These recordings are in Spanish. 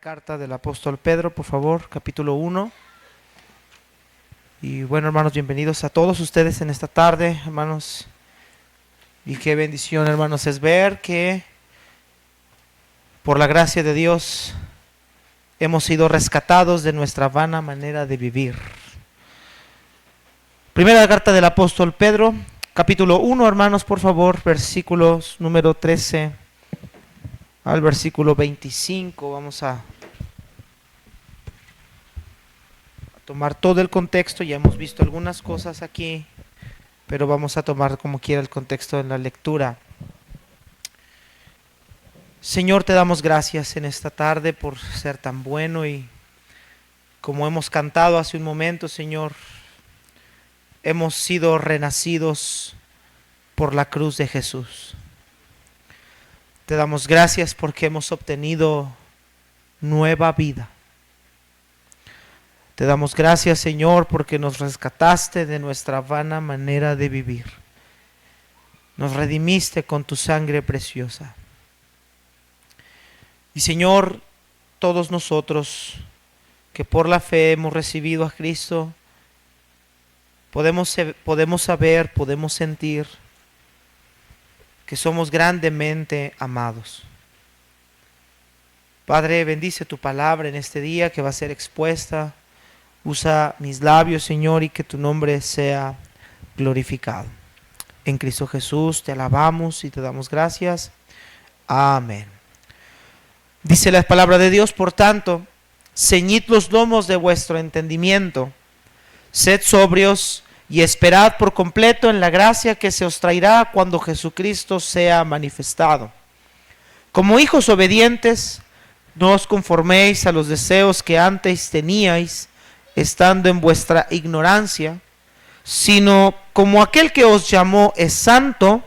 Carta del apóstol Pedro, por favor, capítulo 1. Y bueno, hermanos, bienvenidos a todos ustedes en esta tarde, hermanos. Y qué bendición, hermanos, es ver que por la gracia de Dios hemos sido rescatados de nuestra vana manera de vivir. Primera carta del apóstol Pedro, capítulo 1, hermanos, por favor, versículos número 13 al versículo 25. Vamos a tomar todo el contexto. Ya hemos visto algunas cosas aquí, pero vamos a tomar como quiera el contexto en la lectura. Señor, te damos gracias en esta tarde por ser tan bueno, y como hemos cantado hace un momento, Señor, hemos sido renacidos por la cruz de Jesús. Te damos gracias porque hemos obtenido nueva vida. Te damos gracias, Señor, porque nos rescataste de nuestra vana manera de vivir. Nos redimiste con tu sangre preciosa. Y Señor, todos nosotros que por la fe hemos recibido a Cristo, podemos saber, podemos sentir que somos grandemente amados. Padre, bendice tu palabra en este día que va a ser expuesta. Usa mis labios, Señor, y que tu nombre sea glorificado. En Cristo Jesús te alabamos y te damos gracias. Amén. Dice la palabra de Dios: por tanto, ceñid los lomos de vuestro entendimiento, sed sobrios y esperad por completo en la gracia que se os traerá cuando Jesucristo sea manifestado. Como hijos obedientes, no os conforméis a los deseos que antes teníais, estando en vuestra ignorancia, sino como aquel que os llamó es santo,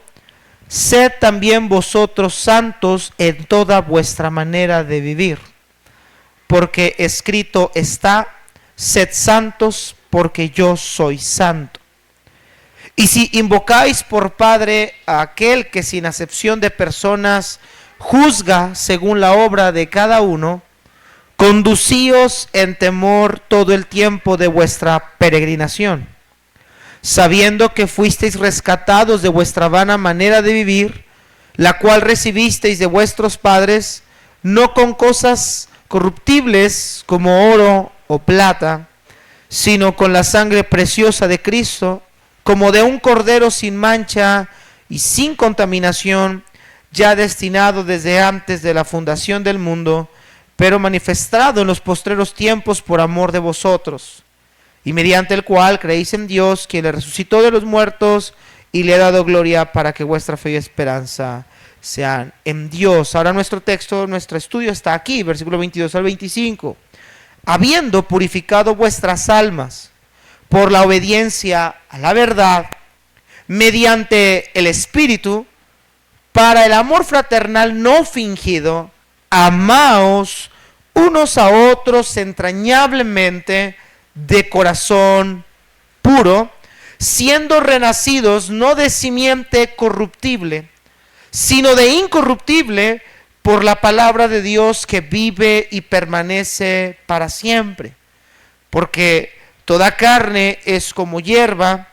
sed también vosotros santos en toda vuestra manera de vivir. Porque escrito está: sed santos porque yo soy santo. Y si invocáis por Padre a aquel que sin acepción de personas juzga según la obra de cada uno, conducíos en temor todo el tiempo de vuestra peregrinación, sabiendo que fuisteis rescatados de vuestra vana manera de vivir, la cual recibisteis de vuestros padres, no con cosas corruptibles como oro o plata, sino con la sangre preciosa de Cristo, como de un cordero sin mancha y sin contaminación, ya destinado desde antes de la fundación del mundo, pero manifestado en los postreros tiempos por amor de vosotros, y mediante el cual creéis en Dios, quien le resucitó de los muertos y le ha dado gloria, para que vuestra fe y esperanza sean en Dios. Ahora nuestro texto, nuestro estudio está aquí, versículo 22 al 25. Habiendo purificado vuestras almas por la obediencia a la verdad, mediante el Espíritu, para el amor fraternal no fingido, amaos unos a otros entrañablemente de corazón puro, siendo renacidos no de simiente corruptible, sino de incorruptible, por la palabra de Dios que vive y permanece para siempre. Porque toda carne es como hierba,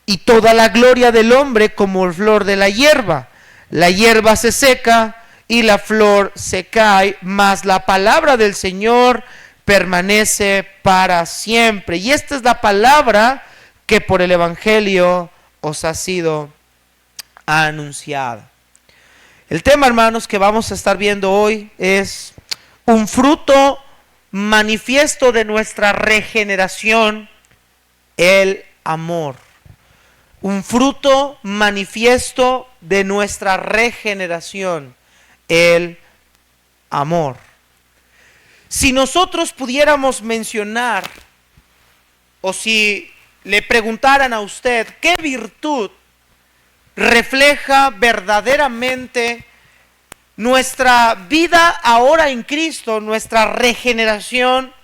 y toda la gloria del hombre como el flor de la hierba. La hierba se seca y la flor se cae, mas la palabra del Señor permanece para siempre. Y esta es la palabra que por el Evangelio os ha sido anunciada. El tema, hermanos, que vamos a estar viendo hoy es un fruto manifiesto de nuestra regeneración, el amor. Un fruto manifiesto de nuestra regeneración, el amor. Si nosotros pudiéramos mencionar, o si le preguntaran a usted qué virtud refleja verdaderamente nuestra vida ahora en Cristo, nuestra regeneración,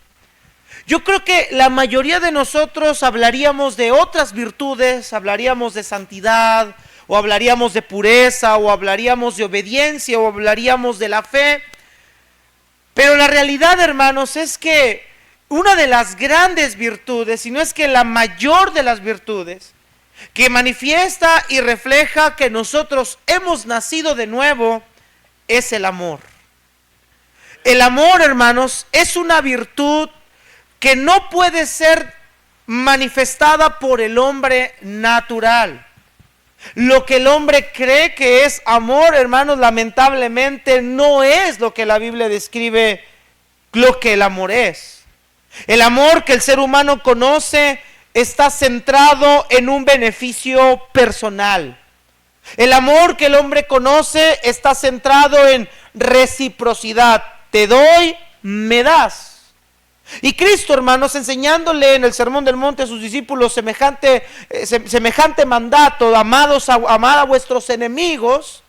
yo creo que la mayoría de nosotros hablaríamos de otras virtudes, hablaríamos de santidad, o hablaríamos de pureza, o hablaríamos de obediencia, o hablaríamos de la fe. Pero la realidad, hermanos, es que una de las grandes virtudes, si no es que la mayor de las virtudes, que manifiesta y refleja que nosotros hemos nacido de nuevo, es el amor. El amor, hermanos, es una virtud que no puede ser manifestada por el hombre natural. Lo que el hombre cree que es amor, hermanos, lamentablemente no es lo que la Biblia describe lo que el amor es. El amor que el ser humano conoce está centrado en un beneficio personal. El amor que el hombre conoce está centrado en reciprocidad. Te doy, me das. Y Cristo, hermanos, enseñándole en el Sermón del Monte a sus discípulos semejante mandato: amad a vuestros enemigos.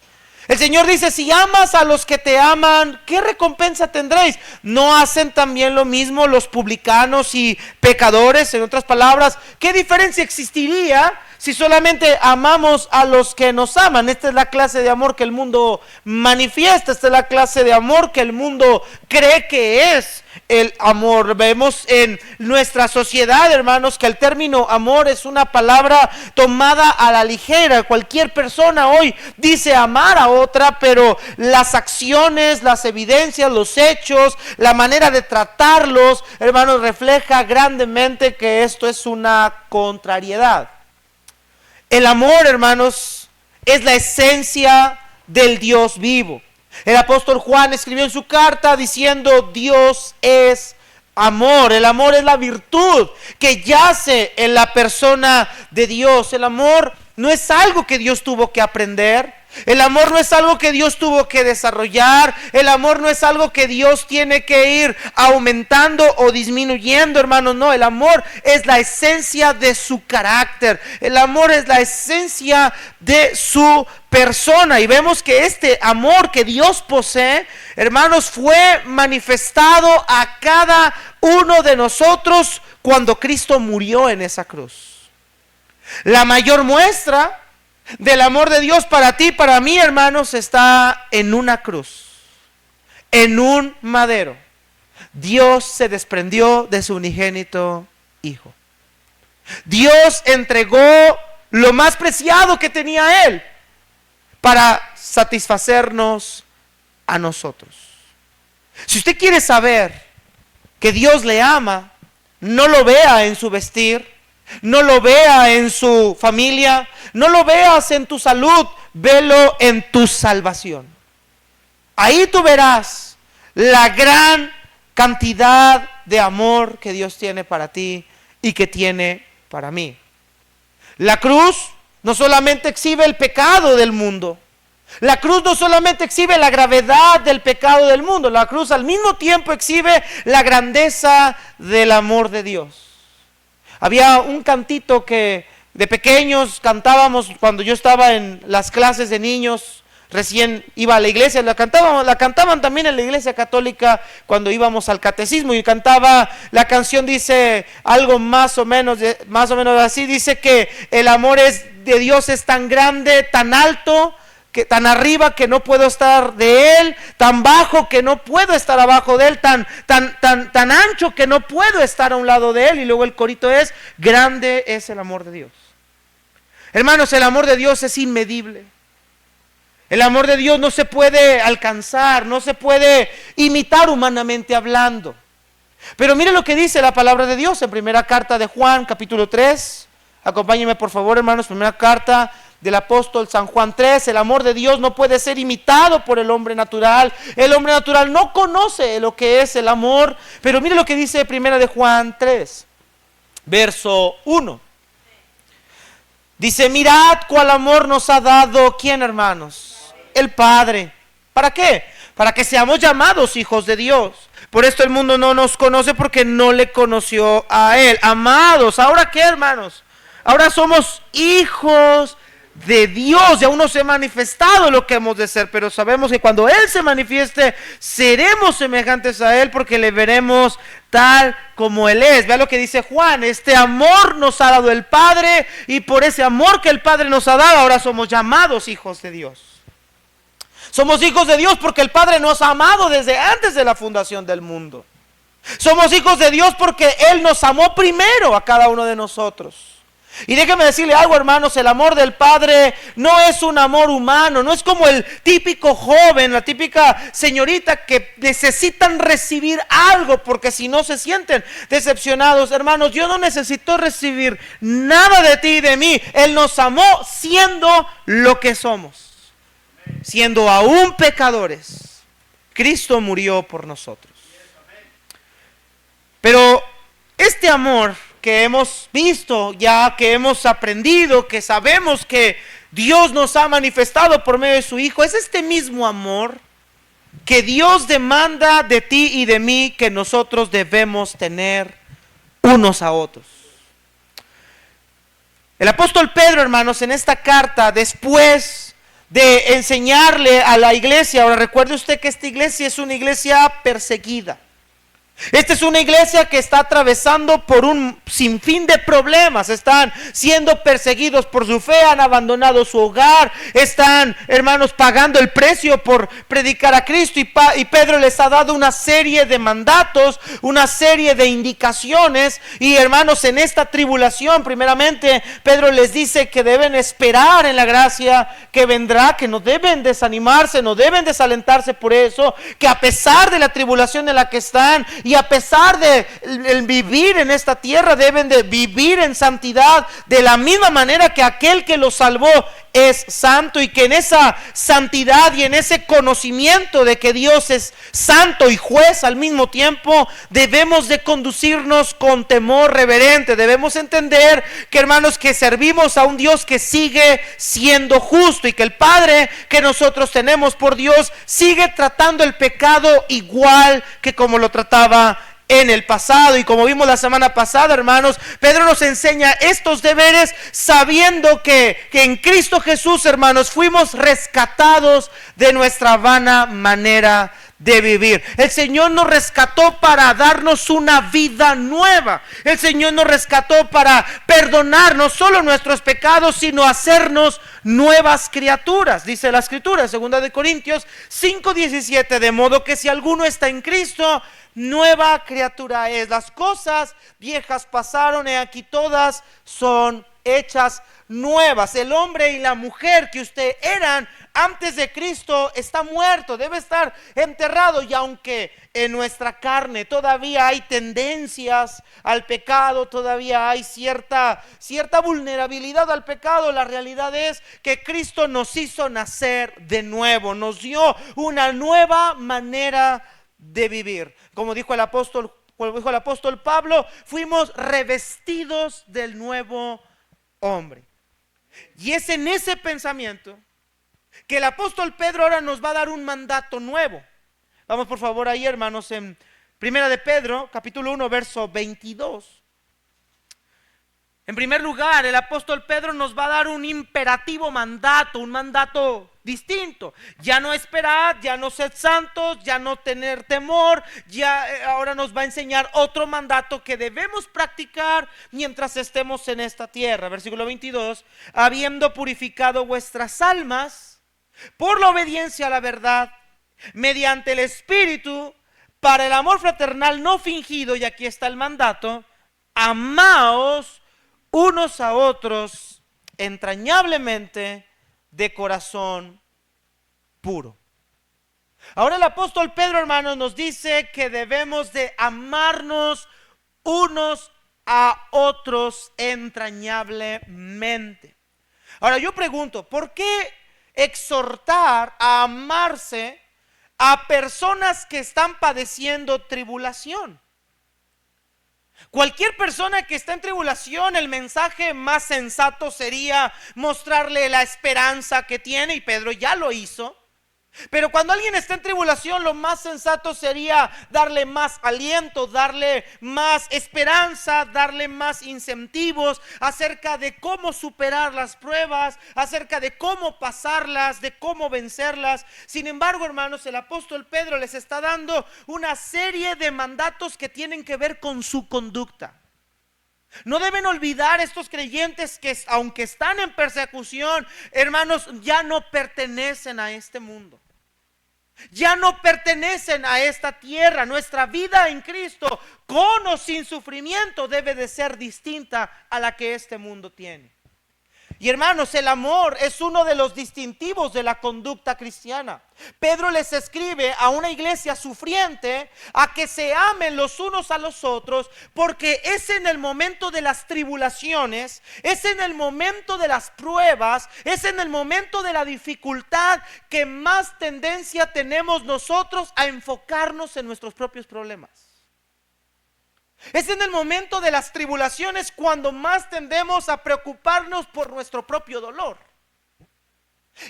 El Señor dice: si amas a los que te aman, ¿qué recompensa tendréis? ¿No hacen también lo mismo los publicanos y pecadores? En otras palabras, ¿qué diferencia existiría si solamente amamos a los que nos aman? Esta es la clase de amor que el mundo manifiesta, esta es la clase de amor que el mundo cree que es el amor. Vemos en nuestra sociedad, hermanos, que el término amor es una palabra tomada a la ligera. Cualquier persona hoy dice amar a otra, pero las acciones, las evidencias, los hechos, la manera de tratarlos, hermanos, refleja grandemente que esto es una contrariedad. El amor, hermanos, es la esencia del Dios vivo. El apóstol Juan escribió en su carta diciendo: Dios es amor. El amor es la virtud que yace en la persona de Dios. El amor no es algo que Dios tuvo que aprender. El amor no es algo que Dios tuvo que desarrollar. El amor no es algo que Dios tiene que ir aumentando o disminuyendo, hermanos. No, el amor es la esencia de su carácter. El amor es la esencia de su persona. Y vemos que este amor que Dios posee, hermanos, fue manifestado a cada uno de nosotros cuando Cristo murió en esa cruz. La mayor muestra del amor de Dios para ti, para mí, hermanos, está en una cruz, en un madero. Dios se desprendió de su unigénito Hijo. Dios entregó lo más preciado que tenía Él para satisfacernos a nosotros. Si usted quiere saber que Dios le ama, no lo vea en su vestir, no lo vea en su familia, no lo veas en tu salud, velo en tu salvación. Ahí tú verás la gran cantidad de amor que Dios tiene para ti y que tiene para mí. La cruz no solamente exhibe el pecado del mundo, la cruz no solamente exhibe la gravedad del pecado del mundo, la cruz al mismo tiempo exhibe la grandeza del amor de Dios. Había un cantito que de pequeños cantábamos cuando yo estaba en las clases de niños, recién iba a la iglesia, la cantaban también en la iglesia católica cuando íbamos al catecismo, y cantaba la canción, dice algo más o menos así, dice que el amor de Dios es tan grande, tan alto, que tan arriba que no puedo estar de Él, tan bajo que no puedo estar abajo de Él, tan ancho que no puedo estar a un lado de Él. Y luego el corito es: grande es el amor de Dios. Hermanos, el amor de Dios es inmedible. El amor de Dios no se puede alcanzar, no se puede imitar humanamente hablando. Pero mire lo que dice la palabra de Dios en primera carta de Juan, capítulo 3. Acompáñenme por favor, hermanos, primera carta del apóstol San Juan 3. El amor de Dios no puede ser imitado por el hombre natural. El hombre natural no conoce lo que es el amor. Pero mire lo que dice primera de Juan 3, verso 1. Dice: mirad cuál amor nos ha dado, ¿quién, hermanos? El Padre. ¿Para qué? Para que seamos llamados hijos de Dios. Por esto el mundo no nos conoce, porque no le conoció a Él. Amados, ¿ahora qué, hermanos? Ahora somos hijos de Dios, y aún no se ha manifestado lo que hemos de ser, pero sabemos que cuando Él se manifieste, seremos semejantes a Él, porque le veremos tal como Él es. Vea lo que dice Juan: este amor nos ha dado el Padre, y por ese amor que el Padre nos ha dado, ahora somos llamados hijos de Dios. Somos hijos de Dios porque el Padre nos ha amado desde antes de la fundación del mundo. Somos hijos de Dios porque Él nos amó primero a cada uno de nosotros. Y déjeme decirle algo, hermanos, el amor del Padre no es un amor humano, no es como el típico joven, la típica señorita que necesitan recibir algo porque si no se sienten decepcionados. Hermanos, yo no necesito recibir nada de ti y de mí. Él nos amó siendo lo que somos, siendo aún pecadores. Cristo murió por nosotros. Pero este amor que hemos visto, ya que hemos aprendido, que sabemos que Dios nos ha manifestado por medio de su Hijo, es este mismo amor que Dios demanda de ti y de mí que nosotros debemos tener unos a otros. El apóstol Pedro, hermanos, en esta carta, después de enseñarle a la iglesia, ahora recuerde usted que esta iglesia es una iglesia perseguida. Esta es una iglesia que está atravesando por un sinfín de problemas. Están siendo perseguidos por su fe, han abandonado su hogar, están, hermanos, pagando el precio por predicar a Cristo. Y Pedro les ha dado una serie de mandatos, una serie de indicaciones. Y hermanos, en esta tribulación, primeramente, Pedro les dice que deben esperar en la gracia que vendrá, que no deben desanimarse, no deben desalentarse por eso, que a pesar de la tribulación en la que están, y a pesar de el vivir en esta tierra, deben de vivir en santidad de la misma manera que aquel que los salvó es santo, y que en esa santidad y en ese conocimiento de que Dios es santo y juez al mismo tiempo, debemos de conducirnos con temor reverente. Debemos entender que, hermanos, que servimos a un Dios que sigue siendo justo y que el Padre que nosotros tenemos por Dios sigue tratando el pecado igual que como lo trataba en el pasado. Y como vimos la semana pasada, hermanos, Pedro nos enseña estos deberes sabiendo que en Cristo Jesús, hermanos, fuimos rescatados de nuestra vana manera de vivir. El Señor nos rescató para darnos una vida nueva. El Señor nos rescató para perdonar no solo nuestros pecados, sino hacernos nuevas criaturas. Dice la Escritura, 2 Corintios 5:17, de modo que si alguno está en Cristo, nueva criatura es. Las cosas viejas pasaron, y aquí todas son hechas nuevas. El hombre y la mujer que usted eran antes de Cristo está muerto, debe estar enterrado. Y aunque en nuestra carne todavía hay tendencias al pecado, todavía hay cierta vulnerabilidad al pecado, la realidad es que Cristo nos hizo nacer de nuevo, nos dio una nueva manera de vivir. Como dijo el apóstol Pablo, fuimos revestidos del nuevo hombre. Y es en ese pensamiento que el apóstol Pedro ahora nos va a dar un mandato nuevo. Vamos por favor ahí, hermanos, en 1 de Pedro, capítulo 1, verso 22. En primer lugar, el apóstol Pedro nos va a dar un imperativo mandato, un mandato distinto. Ya no esperar, ya no ser santos, ya no tener temor. Ahora nos va a enseñar otro mandato que debemos practicar mientras estemos en esta tierra. Versículo 22, habiendo purificado vuestras almas por la obediencia a la verdad, mediante el Espíritu, para el amor fraternal no fingido. Y aquí está el mandato: amaos unos a otros entrañablemente de corazón puro. Ahora el apóstol Pedro, hermanos, nos dice que debemos de amarnos unos a otros entrañablemente. Ahora yo pregunto, ¿por qué exhortar a amarse a personas que están padeciendo tribulación? Cualquier persona que está en tribulación, el mensaje más sensato sería mostrarle la esperanza que tiene, y Pedro ya lo hizo. Pero cuando alguien está en tribulación, lo más sensato sería darle más aliento, darle más esperanza, darle más incentivos acerca de cómo superar las pruebas, acerca de cómo pasarlas, de cómo vencerlas. Sin embargo, hermanos, el apóstol Pedro les está dando una serie de mandatos que tienen que ver con su conducta. No deben olvidar estos creyentes que, aunque están en persecución, hermanos, ya no pertenecen a este mundo. Ya no pertenecen a esta tierra. Nuestra vida en Cristo, con o sin sufrimiento, debe de ser distinta a la que este mundo tiene. Y hermanos, el amor es uno de los distintivos de la conducta cristiana. Pedro les escribe a una iglesia sufriente a que se amen los unos a los otros, porque es en el momento de las tribulaciones, es en el momento de las pruebas, es en el momento de la dificultad que más tendencia tenemos nosotros a enfocarnos en nuestros propios problemas. Es en el momento de las tribulaciones cuando más tendemos a preocuparnos por nuestro propio dolor.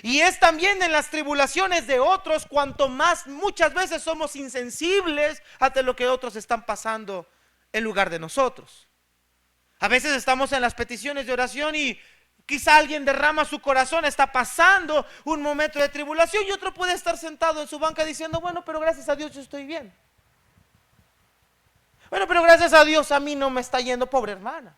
Y es también en las tribulaciones de otros cuanto más muchas veces somos insensibles ante lo que otros están pasando en lugar de nosotros. A veces estamos en las peticiones de oración y quizá alguien derrama su corazón, está pasando un momento de tribulación y otro puede estar sentado en su banca diciendo, bueno, pero gracias a Dios yo estoy bien. Bueno, pero gracias a Dios a mí no me está yendo, pobre hermana.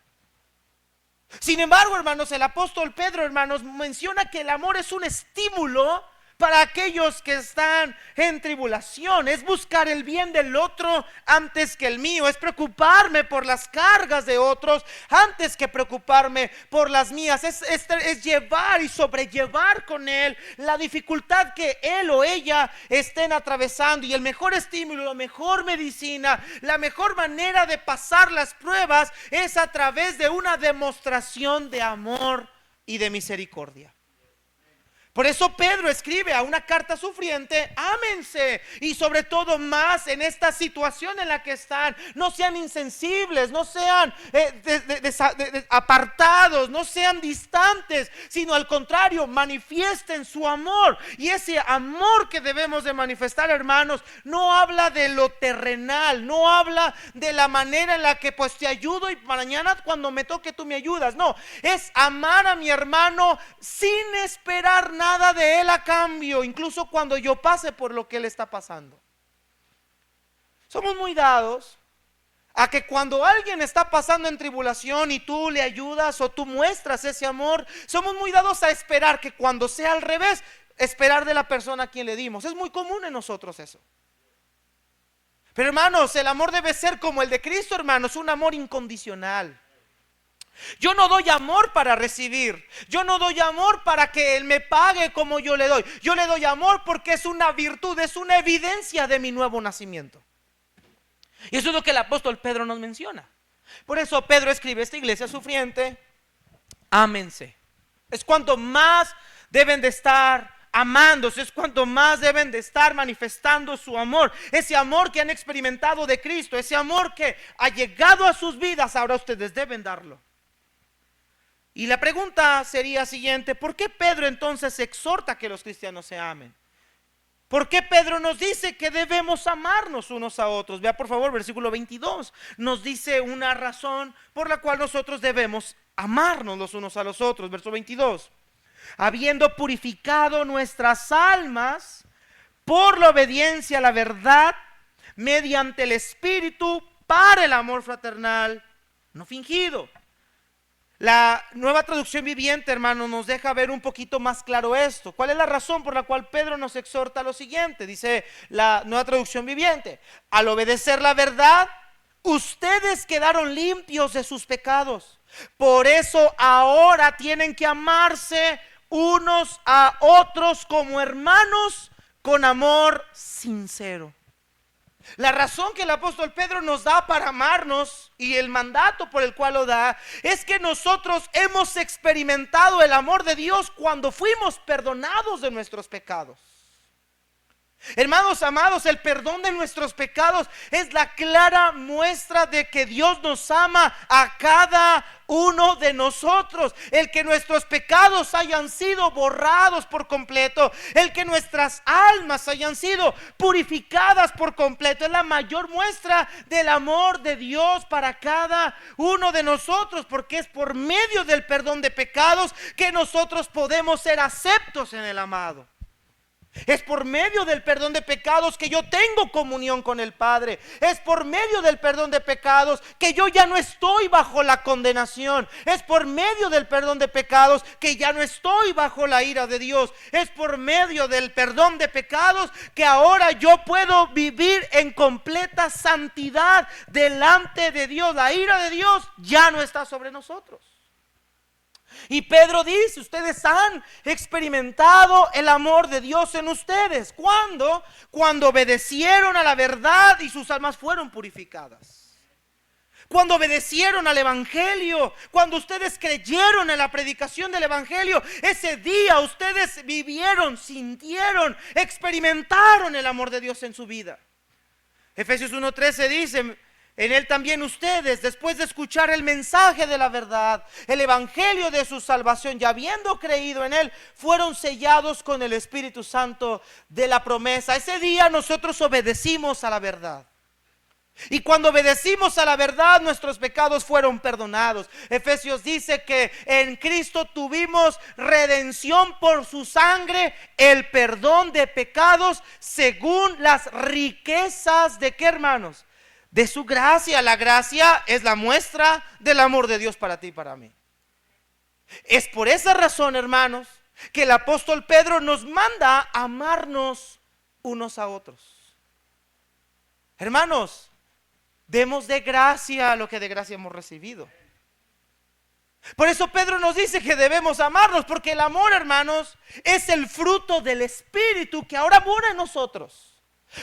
Sin embargo, hermanos, el apóstol Pedro, hermanos, menciona que el amor es un estímulo para aquellos que están en tribulación. Es buscar el bien del otro antes que el mío. Es preocuparme por las cargas de otros antes que preocuparme por las mías. Es llevar y sobrellevar con él la dificultad que él o ella estén atravesando. Y el mejor estímulo, la mejor medicina, la mejor manera de pasar las pruebas es a través de una demostración de amor y de misericordia. Por eso Pedro escribe a una carta sufriente, ámense, y sobre todo más en esta situación en la que están. No sean insensibles, no sean apartados, no sean distantes, sino al contrario, manifiesten su amor. Y ese amor que debemos de manifestar, hermanos, no habla de lo terrenal, no habla de la manera en la que pues te ayudo y mañana cuando me toque tú me ayudas. No, es amar a mi hermano sin esperar nada de él a cambio, incluso cuando yo pase por lo que él está pasando. Somos muy dados a que cuando alguien está pasando en tribulación y tú le ayudas o tú muestras ese amor, somos muy dados a esperar que cuando sea al revés, esperar de la persona a quien le dimos. Es muy común en nosotros eso. Pero hermanos, el amor debe ser como el de Cristo, hermanos, un amor incondicional. Yo no doy amor para recibir. Yo no doy amor para que Él me pague como yo le doy. Yo le doy amor porque es una virtud, es una evidencia de mi nuevo nacimiento. Y eso es lo que el apóstol Pedro nos menciona. Por eso Pedro escribe a esta iglesia sufriente, ámense. Es cuanto más deben de estar amándose, es cuanto más deben de estar manifestando su amor. Ese amor que han experimentado de Cristo, ese amor que ha llegado a sus vidas, ahora ustedes deben darlo. Y la pregunta sería siguiente: ¿por qué Pedro entonces exhorta que los cristianos se amen? ¿Por qué Pedro nos dice que debemos amarnos unos a otros? Vea por favor versículo 22, nos dice una razón por la cual nosotros debemos amarnos los unos a los otros. Verso 22, habiendo purificado nuestras almas por la obediencia a la verdad, mediante el Espíritu, para el amor fraternal no fingido. La Nueva Traducción Viviente, hermano, nos deja ver un poquito más claro esto. ¿Cuál es la razón por la cual Pedro nos exhorta a lo siguiente? Dice la Nueva Traducción Viviente: al obedecer la verdad, ustedes quedaron limpios de sus pecados. Por eso ahora tienen que amarse unos a otros como hermanos con amor sincero. La razón que el apóstol Pedro nos da para amarnos y el mandato por el cual lo da es que nosotros hemos experimentado el amor de Dios cuando fuimos perdonados de nuestros pecados. Hermanos amados, el perdón de nuestros pecados es la clara muestra de que Dios nos ama a cada uno de nosotros. El que nuestros pecados hayan sido borrados por completo, el que nuestras almas hayan sido purificadas por completo, es la mayor muestra del amor de Dios para cada uno de nosotros, porque es por medio del perdón de pecados que nosotros podemos ser aceptos en el amado. Es por medio del perdón de pecados que yo tengo comunión con el Padre. Es por medio del perdón de pecados que yo ya no estoy bajo la condenación. Es por medio del perdón de pecados que ya no estoy bajo la ira de Dios. Es por medio del perdón de pecados que ahora yo puedo vivir en completa santidad delante de Dios. La ira de Dios ya no está sobre nosotros. Y Pedro dice, ustedes han experimentado el amor de Dios en ustedes. ¿Cuándo? Cuando obedecieron a la verdad y sus almas fueron purificadas. Cuando obedecieron al evangelio, cuando ustedes creyeron en la predicación del evangelio, ese día ustedes vivieron, sintieron, experimentaron el amor de Dios en su vida. Efesios 1:13 dice: en él también ustedes, después de escuchar el mensaje de la verdad, el evangelio de su salvación, y habiendo creído en él, fueron sellados con el Espíritu Santo de la promesa. Ese día nosotros obedecimos a la verdad. Y cuando obedecimos a la verdad, nuestros pecados fueron perdonados. Efesios dice que en Cristo tuvimos redención por su sangre, el perdón de pecados según las riquezas de ¿qué, hermanos? De su gracia. La gracia es la muestra del amor de Dios para ti y para mí. Es por esa razón, hermanos, que el apóstol Pedro nos manda a amarnos unos a otros. Hermanos, demos de gracia lo que de gracia hemos recibido. Por eso Pedro nos dice que debemos amarnos, porque el amor, hermanos, es el fruto del Espíritu que ahora mora en nosotros.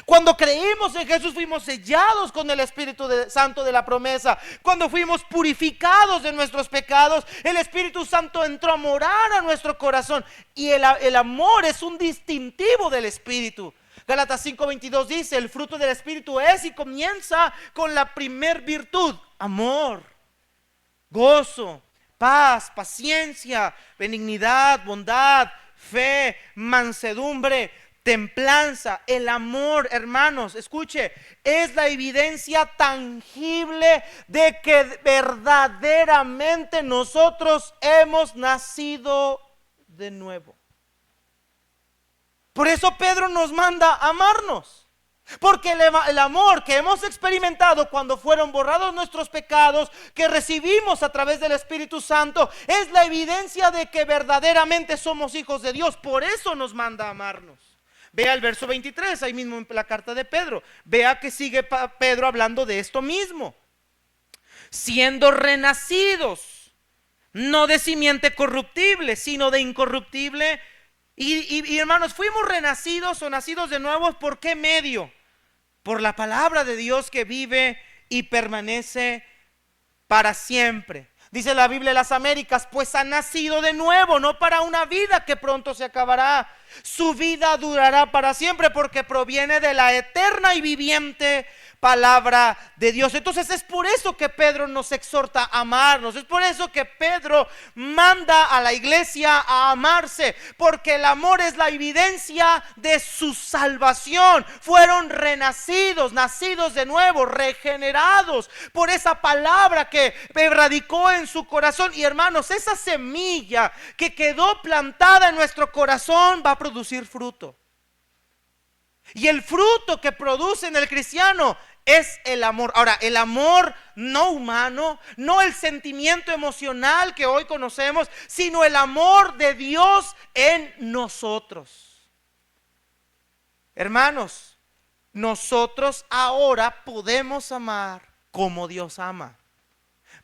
Cuando creímos en Jesús fuimos sellados con el Espíritu Santo de la promesa. Cuando fuimos purificados de nuestros pecados, el Espíritu Santo entró a morar a nuestro corazón. Y el amor es un distintivo del Espíritu. Gálatas 5:22 dice: el fruto del Espíritu es, y comienza con la primer virtud: amor, gozo, paz, paciencia, benignidad, bondad, fe, mansedumbre, templanza. El amor, hermanos, escuche, es la evidencia tangible de que verdaderamente nosotros hemos nacido de nuevo. Por eso Pedro nos manda a amarnos, porque el amor que hemos experimentado cuando fueron borrados nuestros pecados, que recibimos a través del Espíritu Santo, es la evidencia de que verdaderamente somos hijos de Dios. Por eso nos manda a amarnos. Vea el verso 23, ahí mismo en la carta de Pedro. Vea que sigue Pedro hablando de esto mismo: siendo renacidos, no de simiente corruptible, sino de incorruptible. Y hermanos, fuimos renacidos o nacidos de nuevo, ¿por qué medio? Por la palabra de Dios que vive y permanece para siempre. Dice la Biblia de las Américas: pues ha nacido de nuevo, no para una vida que pronto se acabará. Su vida durará para siempre, porque proviene de la eterna y viviente palabra de Dios. Entonces es por eso que Pedro nos exhorta a amarnos. Es por eso que Pedro manda a la iglesia a amarse, porque el amor es la evidencia de su salvación. Fueron renacidos, nacidos de nuevo, regenerados por esa palabra que radicó en su corazón. Y hermanos, esa semilla que quedó plantada en nuestro corazón va a producir fruto. Y el fruto que produce en el cristiano es el amor. Ahora, el amor no humano, no el sentimiento emocional que hoy conocemos, sino el amor de Dios en nosotros. Hermanos, nosotros ahora podemos amar como Dios ama.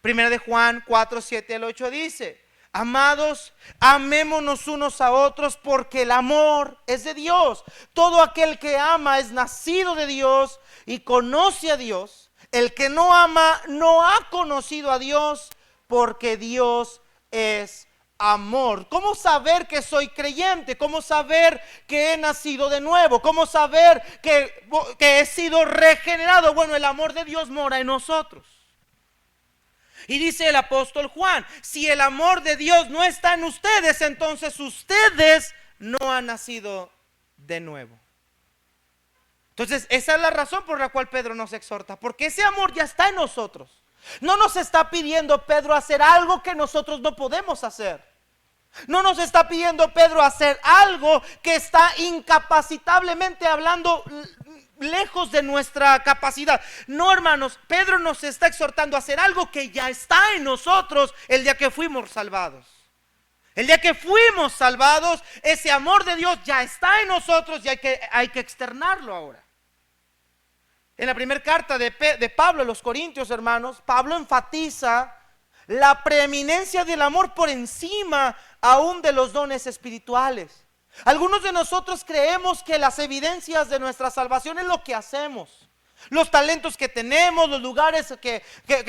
Primera de Juan 4:7-8 dice: amados, amémonos unos a otros, porque el amor es de Dios. Todo aquel que ama es nacido de Dios y conoce a Dios. El que no ama no ha conocido a Dios, porque Dios es amor. ¿Cómo saber que soy creyente? ¿Cómo saber que he nacido de nuevo? ¿Cómo saber que he sido regenerado? Bueno, el amor de Dios mora en nosotros. Y dice el apóstol Juan: si el amor de Dios no está en ustedes, entonces ustedes no han nacido de nuevo. Entonces esa es la razón por la cual Pedro nos exhorta, porque ese amor ya está en nosotros. No nos está pidiendo Pedro hacer algo que nosotros no podemos hacer. No nos está pidiendo Pedro hacer algo que está incapacitablemente hablando lejos de nuestra capacidad. No, hermanos, Pedro nos está exhortando a hacer algo que ya está en nosotros el día que fuimos salvados. El día que fuimos salvados, ese amor de Dios ya está en nosotros y hay que externarlo ahora. En la primera carta de Pablo a los Corintios, hermanos, Pablo enfatiza la preeminencia del amor por encima aún de los dones espirituales. Algunos de nosotros creemos que las evidencias de nuestra salvación es lo que hacemos, los talentos que tenemos, los lugares que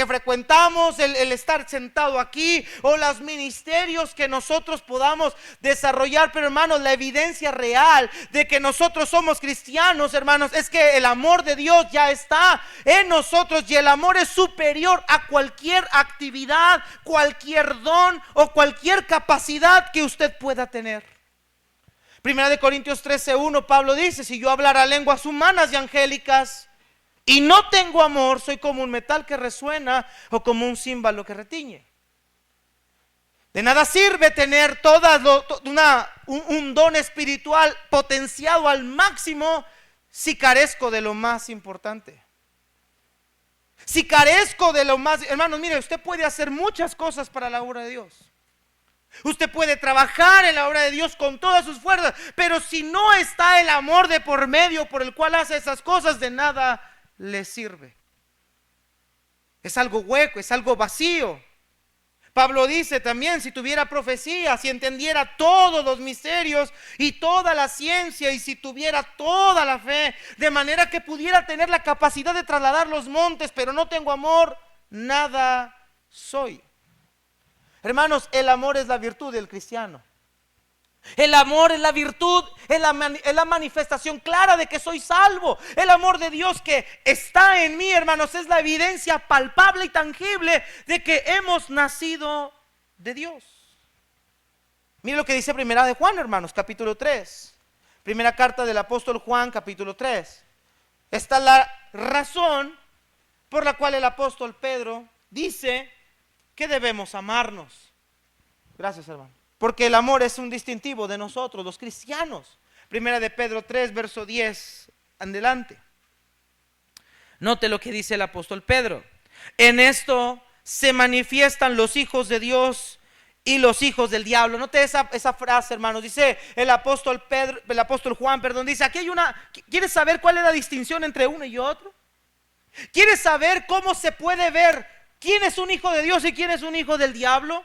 frecuentamos, el estar sentado aquí o los ministerios que nosotros podamos desarrollar. Pero hermanos, la evidencia real de que nosotros somos cristianos, hermanos, es que el amor de Dios ya está en nosotros, y el amor es superior a cualquier actividad, cualquier don o cualquier capacidad que usted pueda tener. Primera de Corintios 13:1, Pablo dice: si yo hablara lenguas humanas y angélicas y no tengo amor, soy como un metal que resuena o como un címbalo que retiñe. De nada sirve tener un don espiritual potenciado al máximo si carezco de lo más importante. Si carezco de lo más, hermanos, mire, usted puede hacer muchas cosas para la obra de Dios. Usted puede trabajar en la obra de Dios con todas sus fuerzas, pero si no está el amor de por medio por el cual hace esas cosas, de nada le sirve. Es algo hueco, es algo vacío. Pablo dice también: si tuviera profecía, si entendiera todos los misterios y toda la ciencia, y si tuviera toda la fe, de manera que pudiera tener la capacidad de trasladar los montes, pero no tengo amor, nada soy. Hermanos, el amor es la virtud del cristiano. El amor es la virtud, es la manifestación clara de que soy salvo. El amor de Dios que está en mí, hermanos, es la evidencia palpable y tangible de que hemos nacido de Dios. Mire lo que dice Primera de Juan, hermanos, capítulo 3. Primera carta del apóstol Juan, capítulo 3. Esta es la razón por la cual el apóstol Pedro dice que debemos amarnos. Gracias, hermano. Porque el amor es un distintivo de nosotros, los cristianos. Primera de Pedro 3, verso 10, adelante. Note lo que dice el apóstol Pedro: en esto se manifiestan los hijos de Dios y los hijos del diablo. Note esa frase, hermanos. Dice el apóstol Juan, dice: aquí hay ¿quieres saber cuál es la distinción entre uno y otro? ¿Quieres saber cómo se puede ver quién es un hijo de Dios y quién es un hijo del diablo?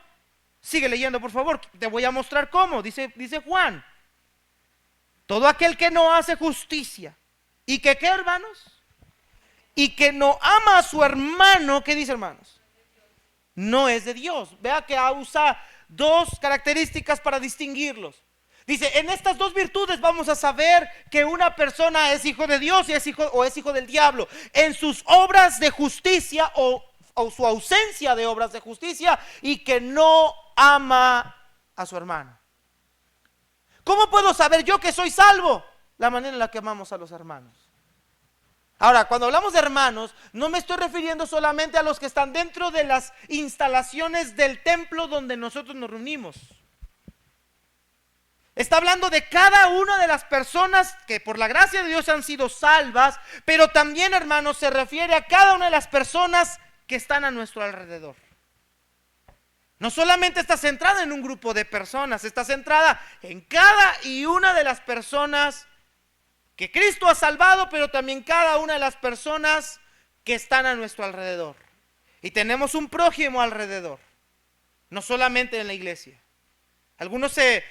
Sigue leyendo, por favor, te voy a mostrar cómo. Dice Juan: todo aquel que no hace justicia y que, ¿qué, hermanos? Y que no ama a su hermano, ¿qué dice, hermanos? No es de Dios. Vea que usa dos características para distinguirlos. Dice: en estas dos virtudes vamos a saber que una persona es hijo de Dios y es hijo del diablo: en sus obras de justicia o su ausencia de obras de justicia, y que no ama a su hermano. ¿Cómo puedo saber yo que soy salvo? La manera en la que amamos a los hermanos. Ahora, cuando hablamos de hermanos, no me estoy refiriendo solamente a los que están dentro de las instalaciones del templo donde nosotros nos reunimos. Está hablando de cada una de las personas que por la gracia de Dios han sido salvas, pero también, hermanos, se refiere a cada una de las personas que están a nuestro alrededor. No solamente está centrada en un grupo de personas, está centrada en cada y una de las personas que Cristo ha salvado, pero también cada una de las personas que están a nuestro alrededor. Y tenemos un prójimo alrededor, no solamente en la iglesia. Algunos se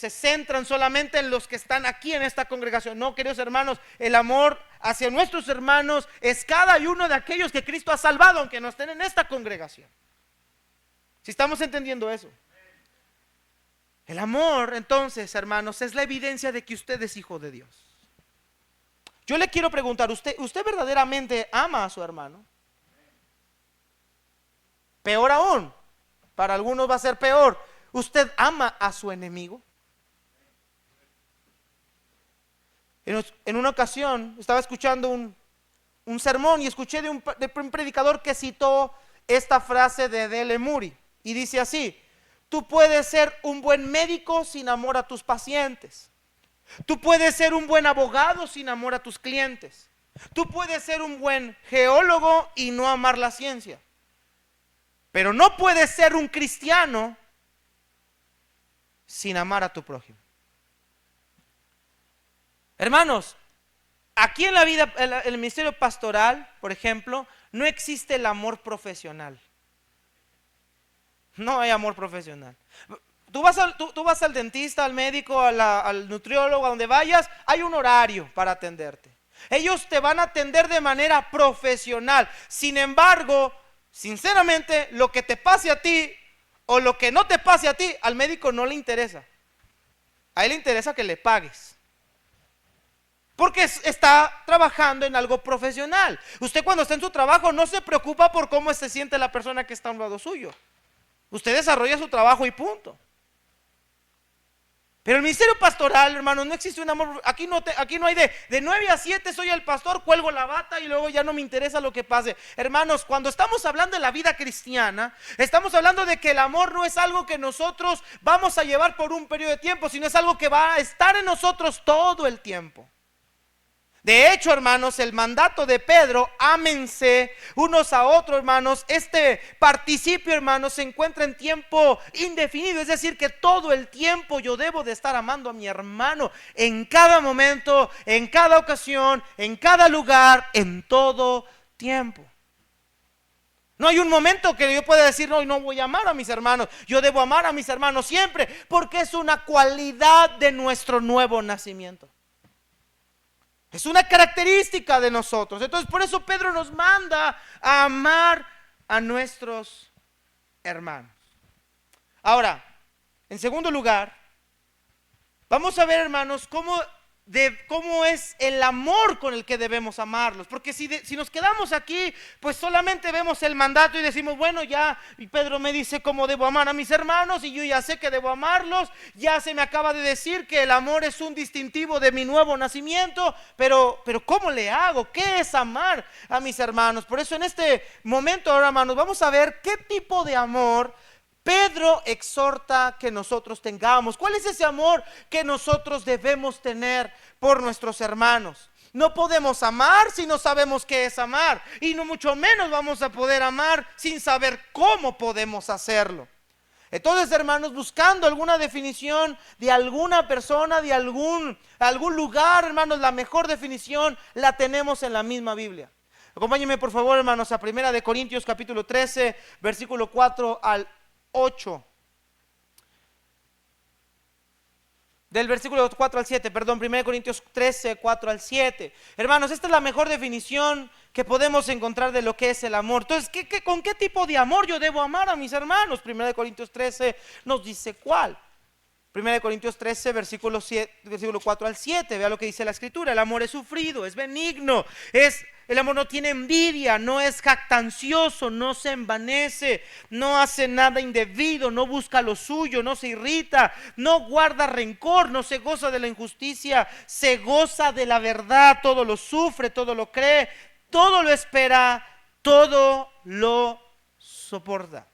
centran solamente en los que están aquí en esta congregación. No, queridos hermanos, el amor hacia nuestros hermanos es cada uno de aquellos que Cristo ha salvado, aunque no estén en esta congregación. Si estamos entendiendo eso. El amor, entonces, hermanos, es la evidencia de que usted es hijo de Dios. Yo le quiero preguntar: ¿usted verdaderamente ama a su hermano? Peor aún, para algunos va a ser peor: ¿usted ama a su enemigo? En una ocasión estaba escuchando un sermón y escuché de un predicador que citó esta frase de D.L. Moody, y dice así: tú puedes ser un buen médico sin amor a tus pacientes. Tú puedes ser un buen abogado sin amor a tus clientes. Tú puedes ser un buen geólogo y no amar la ciencia. Pero no puedes ser un cristiano sin amar a tu prójimo. Hermanos, aquí en la vida, en el ministerio pastoral, por ejemplo, no existe el amor profesional. No hay amor profesional. Tú vas al dentista, al médico, al nutriólogo, a donde vayas, hay un horario para atenderte. Ellos te van a atender de manera profesional. Sin embargo, sinceramente, lo que te pase a ti o lo que no te pase a ti, al médico no le interesa. A él le interesa que le pagues. Porque está trabajando en algo profesional. Usted cuando está en su trabajo no se preocupa por cómo se siente la persona que está a un lado suyo. Usted desarrolla su trabajo y punto. Pero el ministerio pastoral, hermano, no existe un amor. Aquí no hay de 9 a 7 soy el pastor, cuelgo la bata y luego ya no me interesa lo que pase. Hermanos, cuando estamos hablando de la vida cristiana, estamos hablando de que el amor no es algo que nosotros vamos a llevar por un periodo de tiempo, sino es algo que va a estar en nosotros todo el tiempo. De hecho, hermanos, el mandato de Pedro, ámense unos a otros, hermanos, este participio, hermanos, se encuentra en tiempo indefinido, es decir, que todo el tiempo yo debo de estar amando a mi hermano, en cada momento, en cada ocasión, en cada lugar, en todo tiempo. No hay un momento que yo pueda decir, no voy a amar a mis hermanos, yo debo amar a mis hermanos siempre, porque es una cualidad de nuestro nuevo nacimiento. Es una característica de nosotros. Entonces por eso Pedro nos manda a amar a nuestros hermanos. Ahora, en segundo lugar, vamos a ver, hermanos, cómo es el amor con el que debemos amarlos. Porque si nos quedamos aquí, pues solamente vemos el mandato y decimos, bueno, ya y Pedro me dice cómo debo amar a mis hermanos y yo ya sé que debo amarlos. Ya se me acaba de decir que el amor es un distintivo de mi nuevo nacimiento, pero ¿cómo le hago? ¿Qué es amar a mis hermanos? Por eso en este momento ahora, hermanos, vamos a ver qué tipo de amor Pedro exhorta que nosotros tengamos. ¿Cuál es ese amor que nosotros debemos tener por nuestros hermanos? No podemos amar si no sabemos qué es amar, y no mucho menos vamos a poder amar sin saber cómo podemos hacerlo. Entonces, hermanos, buscando alguna definición de alguna persona, de algún lugar, hermanos, la mejor definición la tenemos en la misma Biblia. Acompáñenme por favor, hermanos, a 1 Corintios capítulo 13, versículo 4 al 8. Del versículo 4 al 7, perdón, 1 Corintios 13, 4 al 7. Hermanos, esta es la mejor definición que podemos encontrar de lo que es el amor. Entonces, ¿con qué tipo de amor yo debo amar a mis hermanos? 1 Corintios 13 nos dice cuál. 1 Corintios 13, versículo 4 al 7. Vea lo que dice la escritura. El amor es sufrido, es benigno, el amor no tiene envidia, no es jactancioso, no se envanece, no hace nada indebido, no busca lo suyo, no se irrita, no guarda rencor, no se goza de la injusticia, se goza de la verdad, todo lo sufre, todo lo cree, todo lo espera, todo lo soporta.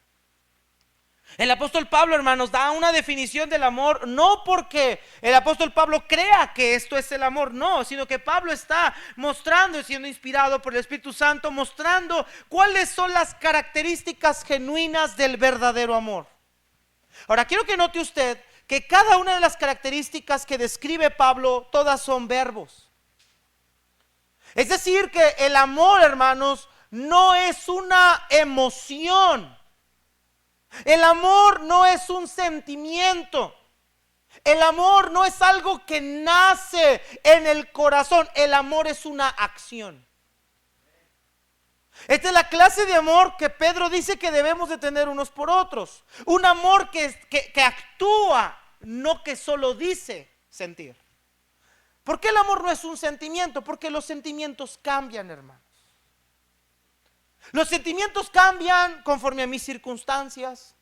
El apóstol Pablo, hermanos, da una definición del amor, no porque el apóstol Pablo crea que esto es el amor, no, sino que Pablo está mostrando, siendo inspirado por el Espíritu Santo, mostrando cuáles son las características genuinas del verdadero amor. Ahora, quiero que note usted que cada una de las características que describe Pablo, todas son verbos. Es decir, que el amor, hermanos, no es una emoción. El amor no es un sentimiento. El amor no es algo que nace en el corazón. El amor es una acción. Esta es la clase de amor que Pedro dice que debemos de tener unos por otros. Un amor que actúa, no que solo dice sentir. ¿Por qué el amor no es un sentimiento? Porque los sentimientos cambian, hermano. Los sentimientos cambian conforme a mis circunstancias,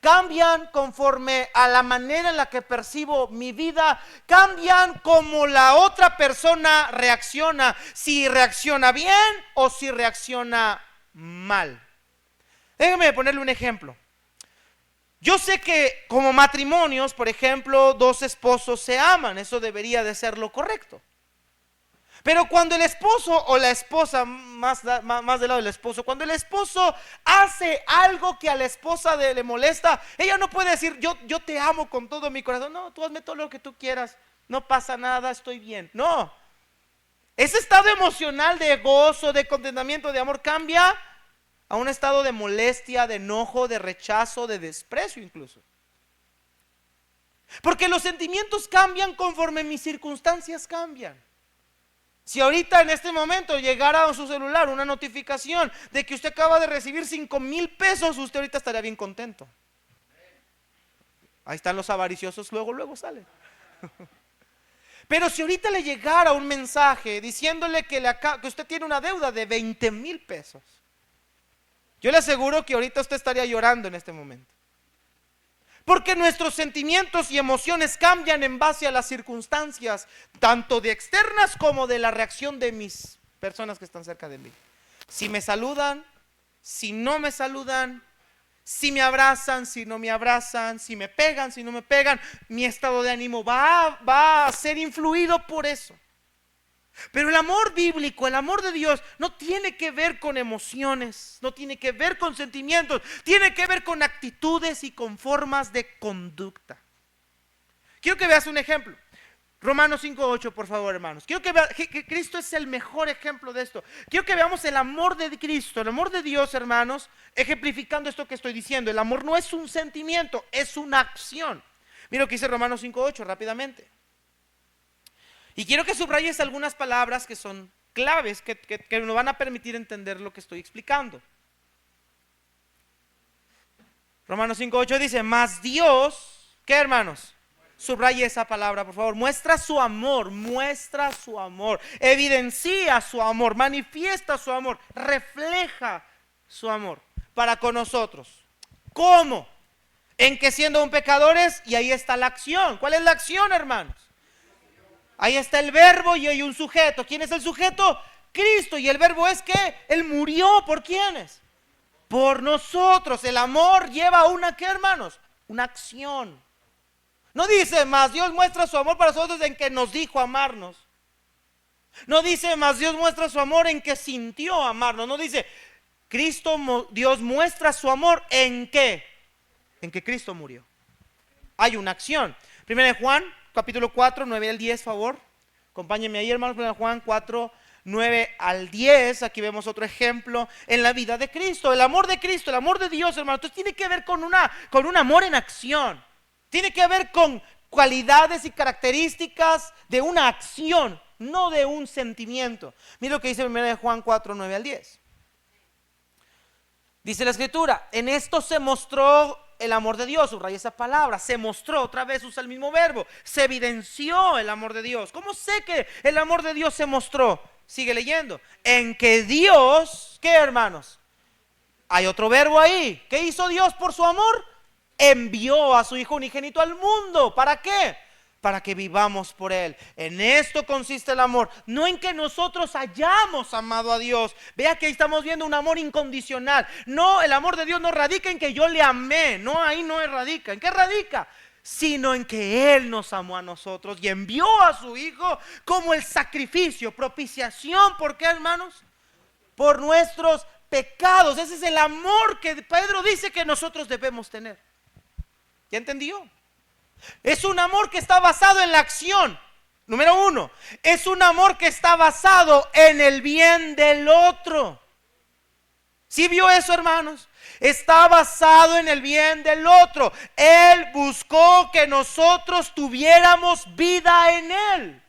cambian conforme a la manera en la que percibo mi vida, cambian como la otra persona reacciona, si reacciona bien o si reacciona mal. Déjenme ponerle un ejemplo. Yo sé que como matrimonios, por ejemplo, dos esposos se aman, eso debería de ser lo correcto. Pero cuando el esposo o la esposa, más del lado del esposo, cuando el esposo hace algo que a la esposa le molesta, ella no puede decir, yo te amo con todo mi corazón. No, tú hazme todo lo que tú quieras, no pasa nada, estoy bien. No, ese estado emocional de gozo, de contentamiento, de amor cambia a un estado de molestia, de enojo, de rechazo, de desprecio incluso. Porque los sentimientos cambian conforme mis circunstancias cambian. Si ahorita en este momento llegara a su celular una notificación de que usted acaba de recibir 5,000 pesos, usted ahorita estaría bien contento. Ahí están los avariciosos, luego salen. Pero si ahorita le llegara un mensaje diciéndole que usted tiene una deuda de 20,000 pesos, yo le aseguro que ahorita usted estaría llorando en este momento. Porque nuestros sentimientos y emociones cambian en base a las circunstancias, tanto de externas como de la reacción de mis personas que están cerca de mí. Si me saludan, si no me saludan, si me abrazan, si no me abrazan, si me pegan, si no me pegan, mi estado de ánimo va a ser influido por eso. Pero el amor bíblico, el amor de Dios no tiene que ver con emociones, no tiene que ver con sentimientos, tiene que ver con actitudes y con formas de conducta. Quiero que veas un ejemplo. Romanos 5:8, por favor, hermanos. Quiero que veas que Cristo es el mejor ejemplo de esto. Quiero que veamos el amor de Cristo, el amor de Dios, hermanos, ejemplificando esto que estoy diciendo. El amor no es un sentimiento, es una acción. Mira lo que dice Romanos 5:8 rápidamente. Y quiero que subrayes algunas palabras que son claves, que nos van a permitir entender lo que estoy explicando. Romanos 5:8 dice, mas Dios, ¿qué, hermanos? Subraye esa palabra, por favor. Muestra su amor, evidencia su amor, manifiesta su amor, refleja su amor para con nosotros. ¿Cómo? En que siendo aún pecadores, y ahí está la acción. ¿Cuál es la acción, hermanos? Ahí está el verbo y hay un sujeto. ¿Quién es el sujeto? Cristo. Y el verbo es que Él murió. ¿Por quiénes? Por nosotros. El amor lleva a una, ¿qué, hermanos? Una acción. No dice, más Dios muestra su amor para nosotros en que nos dijo amarnos. No dice, más Dios muestra su amor en que sintió amarnos. No dice, Dios muestra su amor en qué. En que Cristo murió. Hay una acción. Primera de Juan, capítulo 4, 9 al 10, favor. Acompáñenme ahí, hermanos. Primera de Juan 4, 9 al 10. Aquí vemos otro ejemplo en la vida de Cristo. El amor de Cristo, el amor de Dios, hermanos. Entonces tiene que ver con un amor en acción. Tiene que ver con cualidades y características de una acción, no de un sentimiento. Mira lo que dice primera de Juan 4, 9 al 10. Dice la escritura, en esto se mostró el amor de Dios. Subraya esa palabra, se mostró, otra vez usa el mismo verbo. Se evidenció el amor de Dios. ¿Cómo sé que el amor de Dios se mostró? Sigue leyendo. En que Dios, ¿qué, hermanos? Hay otro verbo ahí. ¿Qué hizo Dios por su amor? Envió a su Hijo unigénito al mundo. ¿Para qué? Para que vivamos por Él. En esto consiste el amor, no en que nosotros hayamos amado a Dios. Vea que ahí estamos viendo un amor incondicional. No, el amor de Dios no radica en que yo le amé. No, ahí no radica. ¿En qué radica? Sino en que Él nos amó a nosotros y envió a su Hijo como el sacrificio, propiciación. ¿Por qué, hermanos? Por nuestros pecados. Ese es el amor que Pedro dice que nosotros debemos tener. ¿Ya entendió? Es un amor que está basado en la acción. Número uno, es un amor que está basado en el bien del otro. ¿Sí vio eso, hermanos? Está basado en el bien del otro. Él buscó que nosotros tuviéramos vida en Él.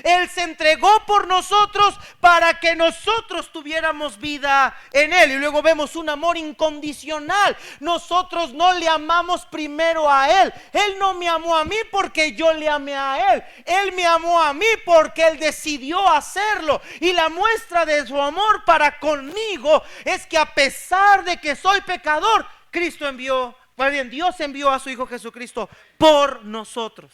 Él se entregó por nosotros para que nosotros tuviéramos vida en Él. Y luego vemos un amor incondicional. Nosotros no le amamos primero a Él. Él no me amó a mí porque yo le amé a Él. Él me amó a mí porque Él decidió hacerlo. Y la muestra de su amor para conmigo es que a pesar de que soy pecador, Dios envió a su Hijo Jesucristo por nosotros.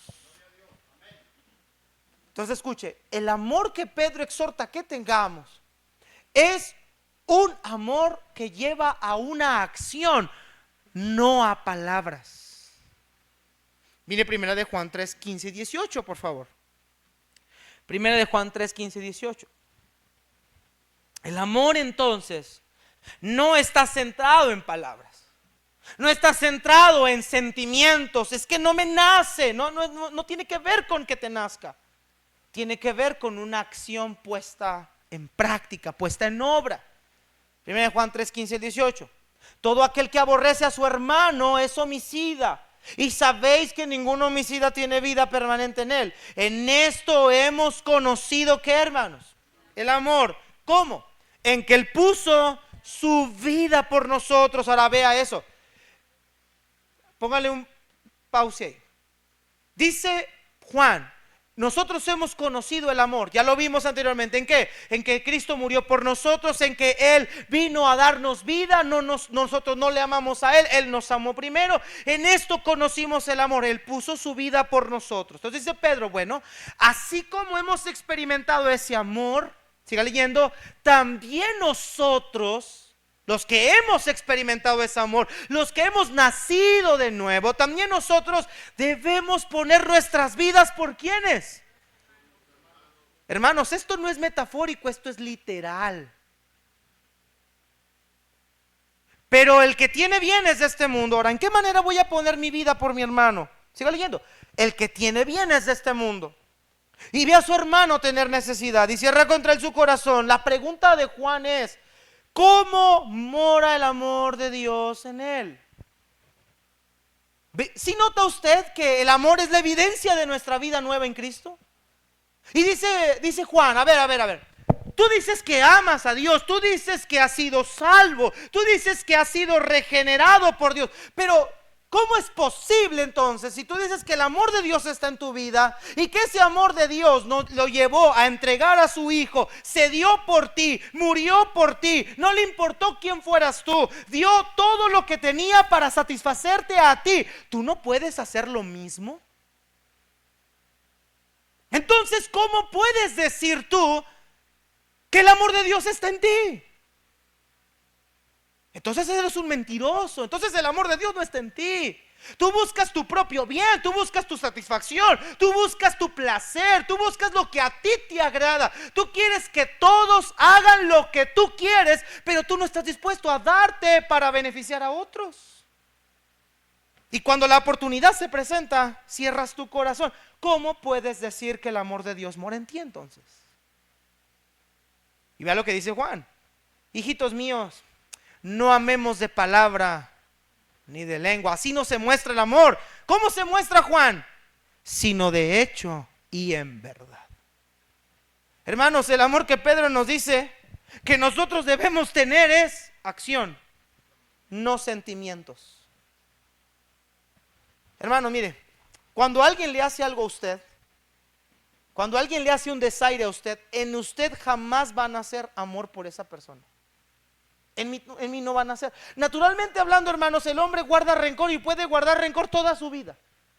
Entonces escuche, el amor que Pedro exhorta que tengamos es un amor que lleva a una acción, no a palabras. Mire primera de Juan 3, 15 y 18, por favor. Primera de Juan 3, 15 y 18. El amor entonces no está centrado en palabras, no está centrado en sentimientos. Es que no me nace, no tiene que ver con que te nazca. Tiene que ver con una acción puesta en práctica, puesta en obra. Primera de Juan 3, 15 y 18. Todo aquel que aborrece a su hermano es homicida. Y sabéis que ningún homicida tiene vida permanente en él. En esto hemos conocido, ¿qué, hermanos? El amor. ¿Cómo? En que Él puso su vida por nosotros. Ahora vea eso. Póngale un pause ahí. Dice Juan, nosotros hemos conocido el amor. Ya lo vimos anteriormente. ¿En qué? En que Cristo murió por nosotros, en que Él vino a darnos vida. Nosotros no le amamos a Él, Él nos amó primero. En esto conocimos el amor. Él puso su vida por nosotros. Entonces dice Pedro, bueno, así como hemos experimentado ese amor, siga leyendo, también nosotros, los que hemos experimentado ese amor, los que hemos nacido de nuevo, también nosotros debemos poner nuestras vidas por ¿quiénes? Hermanos, esto no es metafórico, esto es literal. Pero el que tiene bienes de este mundo, ahora, ¿en qué manera voy a poner mi vida por mi hermano? Siga leyendo. El que tiene bienes de este mundo y ve a su hermano tener necesidad y cierra contra él su corazón. La pregunta de Juan es: ¿cómo mora el amor de Dios en él? ¿Sí nota usted que el amor es la evidencia de nuestra vida nueva en Cristo? Y dice Juan, a ver. Tú dices que amas a Dios, tú dices que has sido salvo, tú dices que has sido regenerado por Dios, pero ¿cómo es posible entonces, si tú dices que el amor de Dios está en tu vida y que ese amor de Dios lo llevó a entregar a su Hijo, se dio por ti, murió por ti, no le importó quién fueras tú, dio todo lo que tenía para satisfacerte a ti? ¿Tú no puedes hacer lo mismo? Entonces, ¿cómo puedes decir tú que el amor de Dios está en ti? Entonces eres un mentiroso. Entonces el amor de Dios no está en ti. Tú buscas tu propio bien, tú buscas tu satisfacción, tú buscas tu placer, tú buscas lo que a ti te agrada. Tú quieres que todos hagan lo que tú quieres, pero tú no estás dispuesto a darte para beneficiar a otros. Y cuando la oportunidad se presenta, cierras tu corazón. ¿Cómo puedes decir que el amor de Dios mora en ti entonces? Y vea lo que dice Juan: hijitos míos, no amemos de palabra ni de lengua, así no se muestra el amor. ¿Cómo se muestra, Juan? Sino de hecho y en verdad. Hermanos, el amor que Pedro nos dice que nosotros debemos tener es acción, no sentimientos. Hermano, mire, cuando alguien le hace algo a usted, cuando alguien le hace un desaire a usted, en usted jamás va a nacer amor por esa persona. En mí no van a ser. Naturalmente hablando, hermanos, el hombre guarda rencor y puede guardar rencor toda su vida.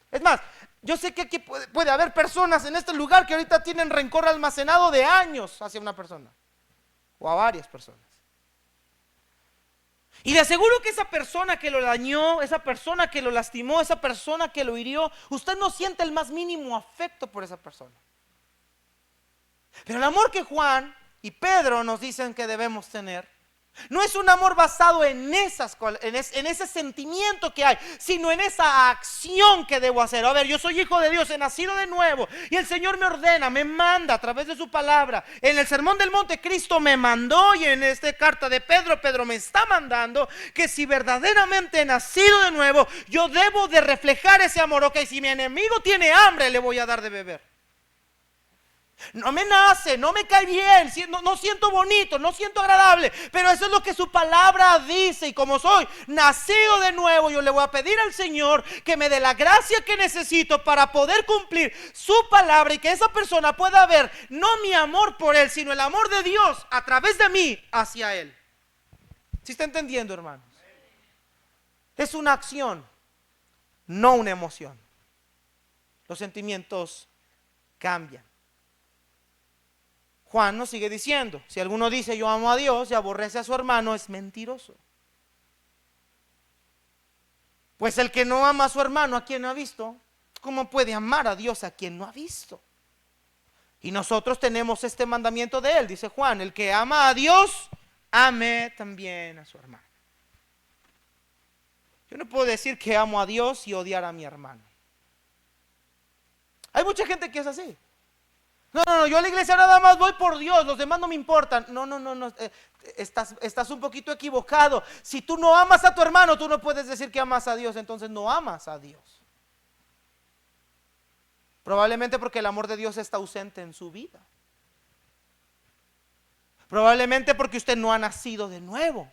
Es más, yo sé que aquí puede haber personas en este lugar que ahorita tienen rencor almacenado de años hacia una persona o a varias personas. Y le aseguro que esa persona que lo dañó, esa persona que lo lastimó, esa persona que lo hirió, usted no siente el más mínimo afecto por esa persona. Pero el amor que Juan y Pedro nos dicen que debemos tener no es un amor basado en ese sentimiento que hay, sino en esa acción que debo hacer. A ver, yo soy hijo de Dios, he nacido de nuevo y el Señor me ordena, me manda a través de su palabra. En el Sermón del Monte Cristo me mandó, y en esta carta de Pedro me está mandando que si verdaderamente he nacido de nuevo, yo debo de reflejar ese amor. Ok, si mi enemigo tiene hambre, le voy a dar de beber. No me nace, no me cae bien, no siento bonito, no siento agradable, pero eso es lo que su palabra dice. Y como soy nacido de nuevo, yo le voy a pedir al Señor que me dé la gracia que necesito para poder cumplir su palabra, y que esa persona pueda ver no mi amor por él, sino el amor de Dios a través de mí hacia él. ¿Sí está entendiendo, hermanos? Es una acción, no una emoción. Los sentimientos cambian. Juan nos sigue diciendo: si alguno dice yo amo a Dios y aborrece a su hermano, es mentiroso. Pues el que no ama a su hermano, a quien no ha visto, ¿cómo puede amar a Dios a quien no ha visto? Y nosotros tenemos este mandamiento de él, dice Juan: el que ama a Dios, ame también a su hermano. Yo no puedo decir que amo a Dios y odiar a mi hermano. Hay mucha gente que es así. No, yo a la iglesia nada más voy por Dios, los demás no me importan. No, estás un poquito equivocado. Si tú no amas a tu hermano, tú no puedes decir que amas a Dios, entonces no amas a Dios. Probablemente porque el amor de Dios está ausente en su vida. Probablemente porque usted no ha nacido de nuevo.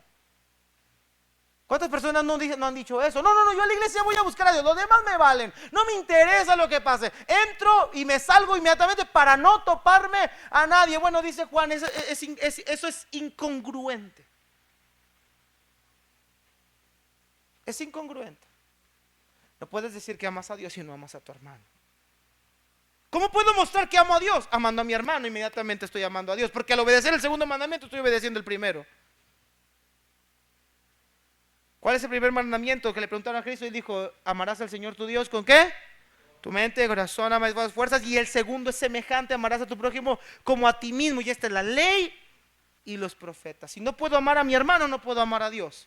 ¿Cuántas personas no han dicho eso? No, yo a la iglesia voy a buscar a Dios, los demás me valen, no me interesa lo que pase. Entro y me salgo inmediatamente para no toparme a nadie. Bueno, dice Juan, eso es incongruente. Es incongruente. No puedes decir que amas a Dios si no amas a tu hermano. ¿Cómo puedo mostrar que amo a Dios? Amando a mi hermano, inmediatamente estoy amando a Dios, porque al obedecer el segundo mandamiento estoy obedeciendo el primero. ¿Cuál es el primer mandamiento que le preguntaron a Cristo? Y dijo: amarás al Señor tu Dios ¿con qué? Tu mente, corazón, alma y todas las fuerzas. Y el segundo es semejante: amarás a tu prójimo como a ti mismo. Y esta es la ley y los profetas. Si no puedo amar a mi hermano, no puedo amar a Dios.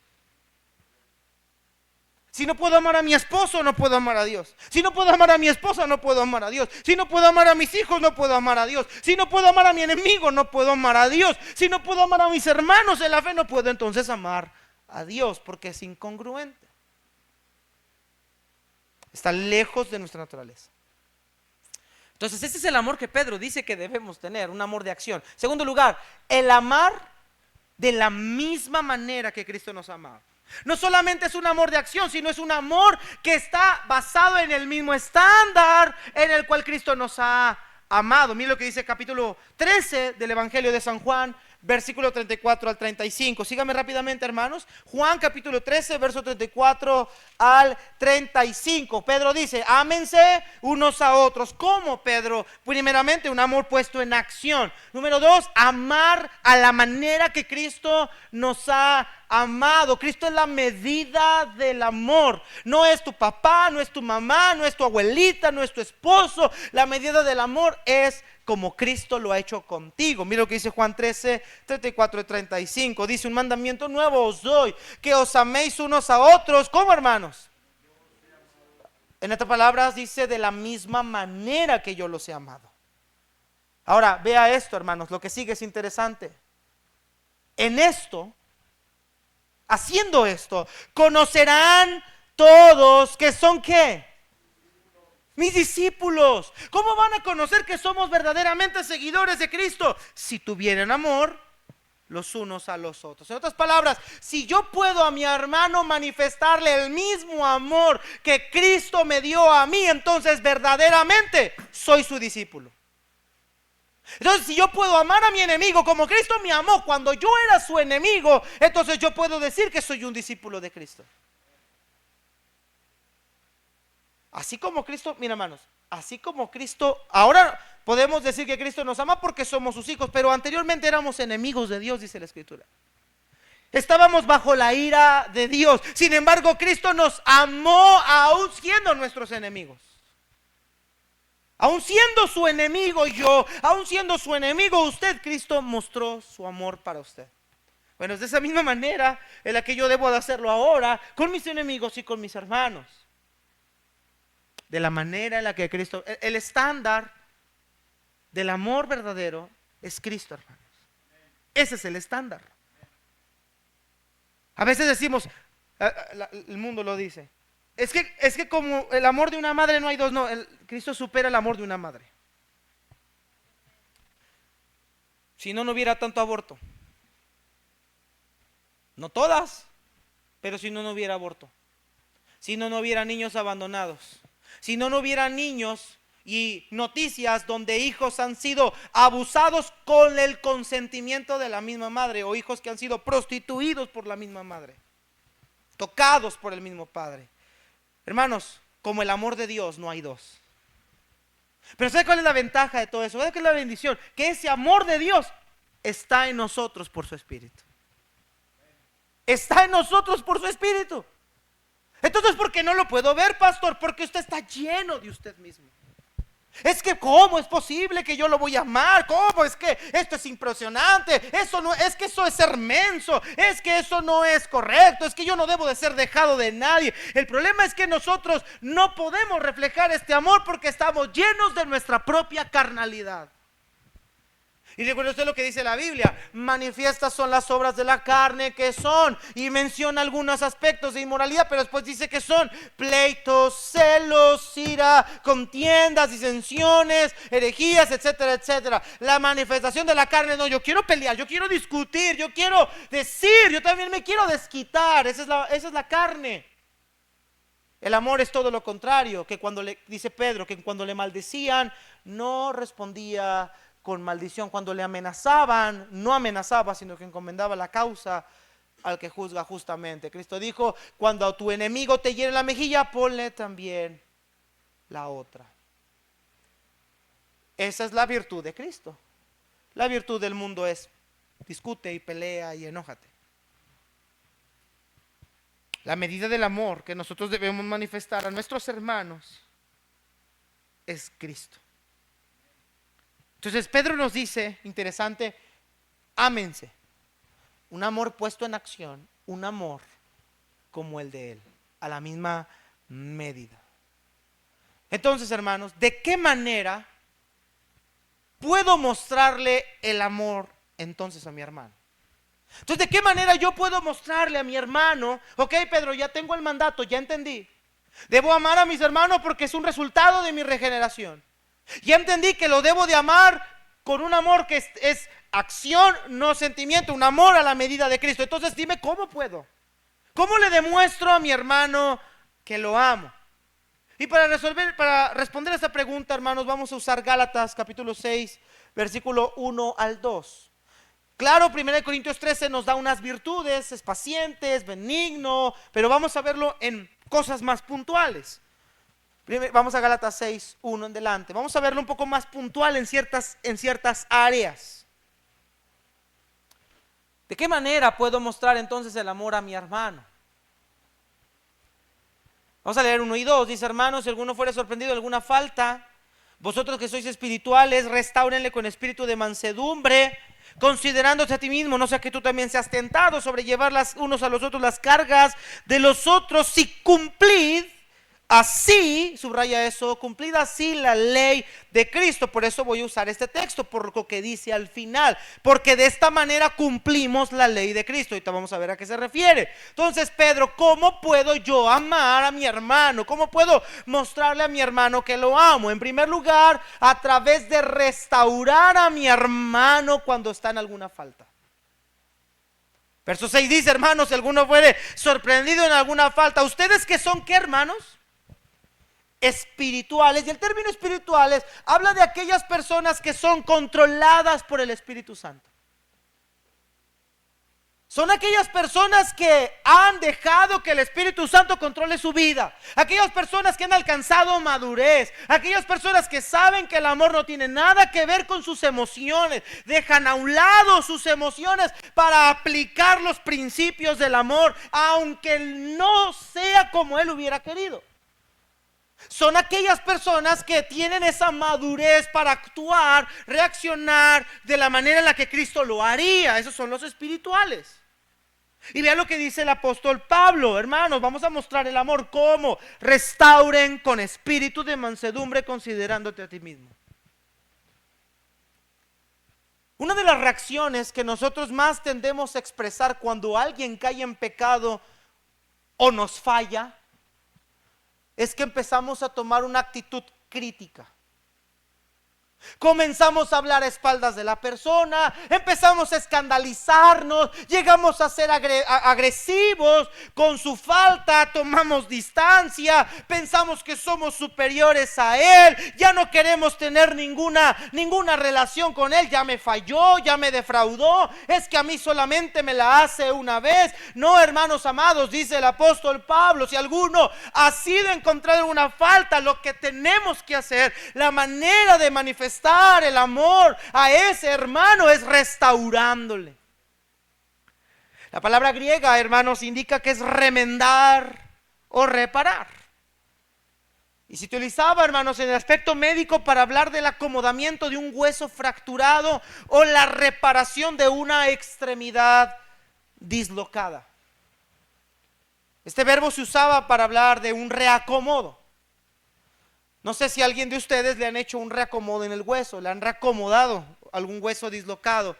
Si no puedo amar a mi esposo, no puedo amar a Dios. Si no puedo amar a mi esposa, no puedo amar a Dios. Si no puedo amar a mis hijos, no puedo amar a Dios. Si no puedo amar a mi enemigo, no puedo amar a Dios. Si no puedo amar a mis hermanos en la fe, no puedo entonces amar a Dios, porque es incongruente. Está lejos de nuestra naturaleza. Entonces ese es el amor que Pedro dice que debemos tener, un amor de acción. Segundo lugar, el amar de la misma manera que Cristo nos ha amado. No solamente es un amor de acción, sino es un amor que está basado en el mismo estándar en el cual Cristo nos ha amado. Mira lo que dice el capítulo 13 del Evangelio de San Juan, versículo 34 al 35. Síganme rápidamente, hermanos. Juan capítulo 13, verso 34 al 35. Pedro dice: ámense unos a otros. ¿Cómo, Pedro? Primeramente, un amor puesto en acción. Número 2, amar a la manera que Cristo nos ha amado. Cristo es la medida del amor. No es tu papá, no es tu mamá, no es tu abuelita, no es tu esposo. La medida del amor es como Cristo lo ha hecho contigo. Mira lo que dice Juan 13, 34 y 35. Dice: un mandamiento nuevo os doy, que os améis unos a otros. ¿Cómo, hermanos? En estas palabras dice: de la misma manera que yo los he amado. Ahora, vea esto, hermanos, lo que sigue es interesante. En esto, haciendo esto, conocerán todos que son ¿qué? Mis discípulos. ¿Cómo van a conocer que somos verdaderamente seguidores de Cristo? Si tuvieran amor los unos a los otros. En otras palabras, si yo puedo a mi hermano manifestarle el mismo amor que Cristo me dio a mí, entonces verdaderamente soy su discípulo. Entonces, si yo puedo amar a mi enemigo como Cristo me amó cuando yo era su enemigo, entonces yo puedo decir que soy un discípulo de Cristo. Así como Cristo, mira, hermanos, así como Cristo, ahora podemos decir que Cristo nos ama porque somos sus hijos, pero anteriormente éramos enemigos de Dios, dice la Escritura. Estábamos bajo la ira de Dios. Sin embargo, Cristo nos amó aún siendo nuestros enemigos. Aún siendo su enemigo yo, aún siendo su enemigo usted, Cristo mostró su amor para usted. Bueno, es de esa misma manera en la que yo debo de hacerlo ahora con mis enemigos y con mis hermanos. De la manera en la que Cristo, el estándar del amor verdadero es Cristo, hermanos. Ese es el estándar. A veces decimos, el mundo lo dice, es que como el amor de una madre no hay dos. No, Cristo supera el amor de una madre. Si no, no hubiera tanto aborto. No todas, pero si no, no hubiera aborto. Si no, no hubiera niños abandonados. Si no, no hubiera niños y noticias donde hijos han sido abusados con el consentimiento de la misma madre, o hijos que han sido prostituidos por la misma madre, tocados por el mismo padre. Hermanos, como el amor de Dios no hay dos. Pero ¿sabe cuál es la ventaja de todo eso? ¿Sabe cuál es la bendición? Que ese amor de Dios está en nosotros por su Espíritu. Está en nosotros por su Espíritu. Entonces, ¿por qué no lo puedo ver, pastor? Porque usted está lleno de usted mismo. Es que ¿cómo es posible que yo lo voy a amar? ¿Cómo es que esto es impresionante? Eso no, es que eso es ser menso. Es que eso no es correcto. Es que yo no debo de ser dejado de nadie. El problema es que nosotros no podemos reflejar este amor porque estamos llenos de nuestra propia carnalidad. Y recuerde usted lo que dice la Biblia: manifiestas son las obras de la carne, que son, y menciona algunos aspectos de inmoralidad, pero después dice que son pleitos, celos, ira, contiendas, disensiones, herejías, etcétera, etcétera. La manifestación de la carne: no, yo quiero pelear, yo quiero discutir, yo quiero decir, yo también me quiero desquitar. Esa es la carne. El amor es todo lo contrario, que cuando dice Pedro, que cuando le maldecían no respondía con maldición, cuando le amenazaban no amenazaba, sino que encomendaba la causa al que juzga justamente. Cristo dijo: cuando a tu enemigo te hiere la mejilla, ponle también la otra. Esa es la virtud de Cristo. La virtud del mundo es: discute y pelea y enójate. La medida del amor que nosotros debemos manifestar a nuestros hermanos es Cristo. Entonces Pedro nos dice, interesante: ámense. Un amor puesto en acción, un amor como el de Él, a la misma medida. Entonces, hermanos, ¿de qué manera puedo mostrarle el amor entonces a mi hermano? Entonces, ¿de qué manera yo puedo mostrarle a mi hermano? Ok, Pedro, ya tengo el mandato, ya entendí. Debo amar a mis hermanos porque es un resultado de mi regeneración. Ya entendí que lo debo de amar con un amor que es acción, no sentimiento, un amor a la medida de Cristo. Entonces dime, ¿cómo puedo? ¿Cómo le demuestro a mi hermano que lo amo? Y para responder a esta pregunta, hermanos, vamos a usar Gálatas capítulo 6, versículo 1 al 2. Claro, 1 Corintios 13 nos da unas virtudes: es paciente, es benigno, pero vamos a verlo en cosas más puntuales. Vamos a Gálatas 6, 1 en delante. Vamos a verlo un poco más puntual en ciertas áreas. ¿De qué manera puedo mostrar entonces el amor a mi hermano? Vamos a leer 1 y 2. Dice: hermanos, si alguno fuere sorprendido de alguna falta, vosotros que sois espirituales, restáurenle con espíritu de mansedumbre, considerándose a ti mismo, no sea que tú también seas tentado sobre llevar unos a los otros las cargas de los otros. Si cumplid así, subraya eso, cumplid así la ley de Cristo. Por eso voy a usar este texto, por lo que dice al final, porque de esta manera cumplimos la ley de Cristo. Ahorita vamos a ver a qué se refiere. Entonces, Pedro, ¿cómo puedo yo amar a mi hermano? ¿Cómo puedo mostrarle a mi hermano que lo amo? En primer lugar, a través de restaurar a mi hermano cuando está en alguna falta. Verso 6 dice: hermanos, si alguno fuere sorprendido en alguna falta. ¿Ustedes que son qué, hermanos? Espirituales. Y el término espirituales habla de aquellas personas que son controladas por el Espíritu Santo. Son aquellas personas que han dejado que el Espíritu Santo controle su vida. Aquellas personas que han alcanzado madurez. Aquellas personas que saben que el amor no tiene nada que ver con sus emociones. Dejan a un lado sus emociones para aplicar los principios del amor, aunque no sea como él hubiera querido. Son aquellas personas que tienen esa madurez para actuar, reaccionar de la manera en la que Cristo lo haría. Esos son los espirituales. Y vean lo que dice el apóstol Pablo: hermanos, vamos a mostrar el amor. ¿Cómo? Restauren con espíritu de mansedumbre, considerándote a ti mismo. Una de las reacciones que nosotros más tendemos a expresar cuando alguien cae en pecado o nos falla es que empezamos a tomar una actitud crítica. Comenzamos a hablar a espaldas de la persona, empezamos a escandalizarnos, llegamos a ser agresivos con su falta, tomamos distancia, pensamos que somos superiores a él, ya no queremos tener ninguna relación con él. Ya me falló, ya me defraudó, es que a mí solamente me la hace una vez. No, hermanos amados, dice el apóstol Pablo, si alguno ha sido encontrado en una falta, lo que tenemos que hacer, la manera de manifestar el amor a ese hermano es restaurándole. La palabra griega, hermanos, indica que es remendar, o reparar. Y se utilizaba, hermanos, en el aspecto médico para hablar del acomodamiento de un hueso fracturado o la reparación de una extremidad dislocada. Este verbo se usaba para hablar de un reacomodo. No sé si a alguien de ustedes le han hecho un reacomodo en el hueso, le han reacomodado algún hueso dislocado.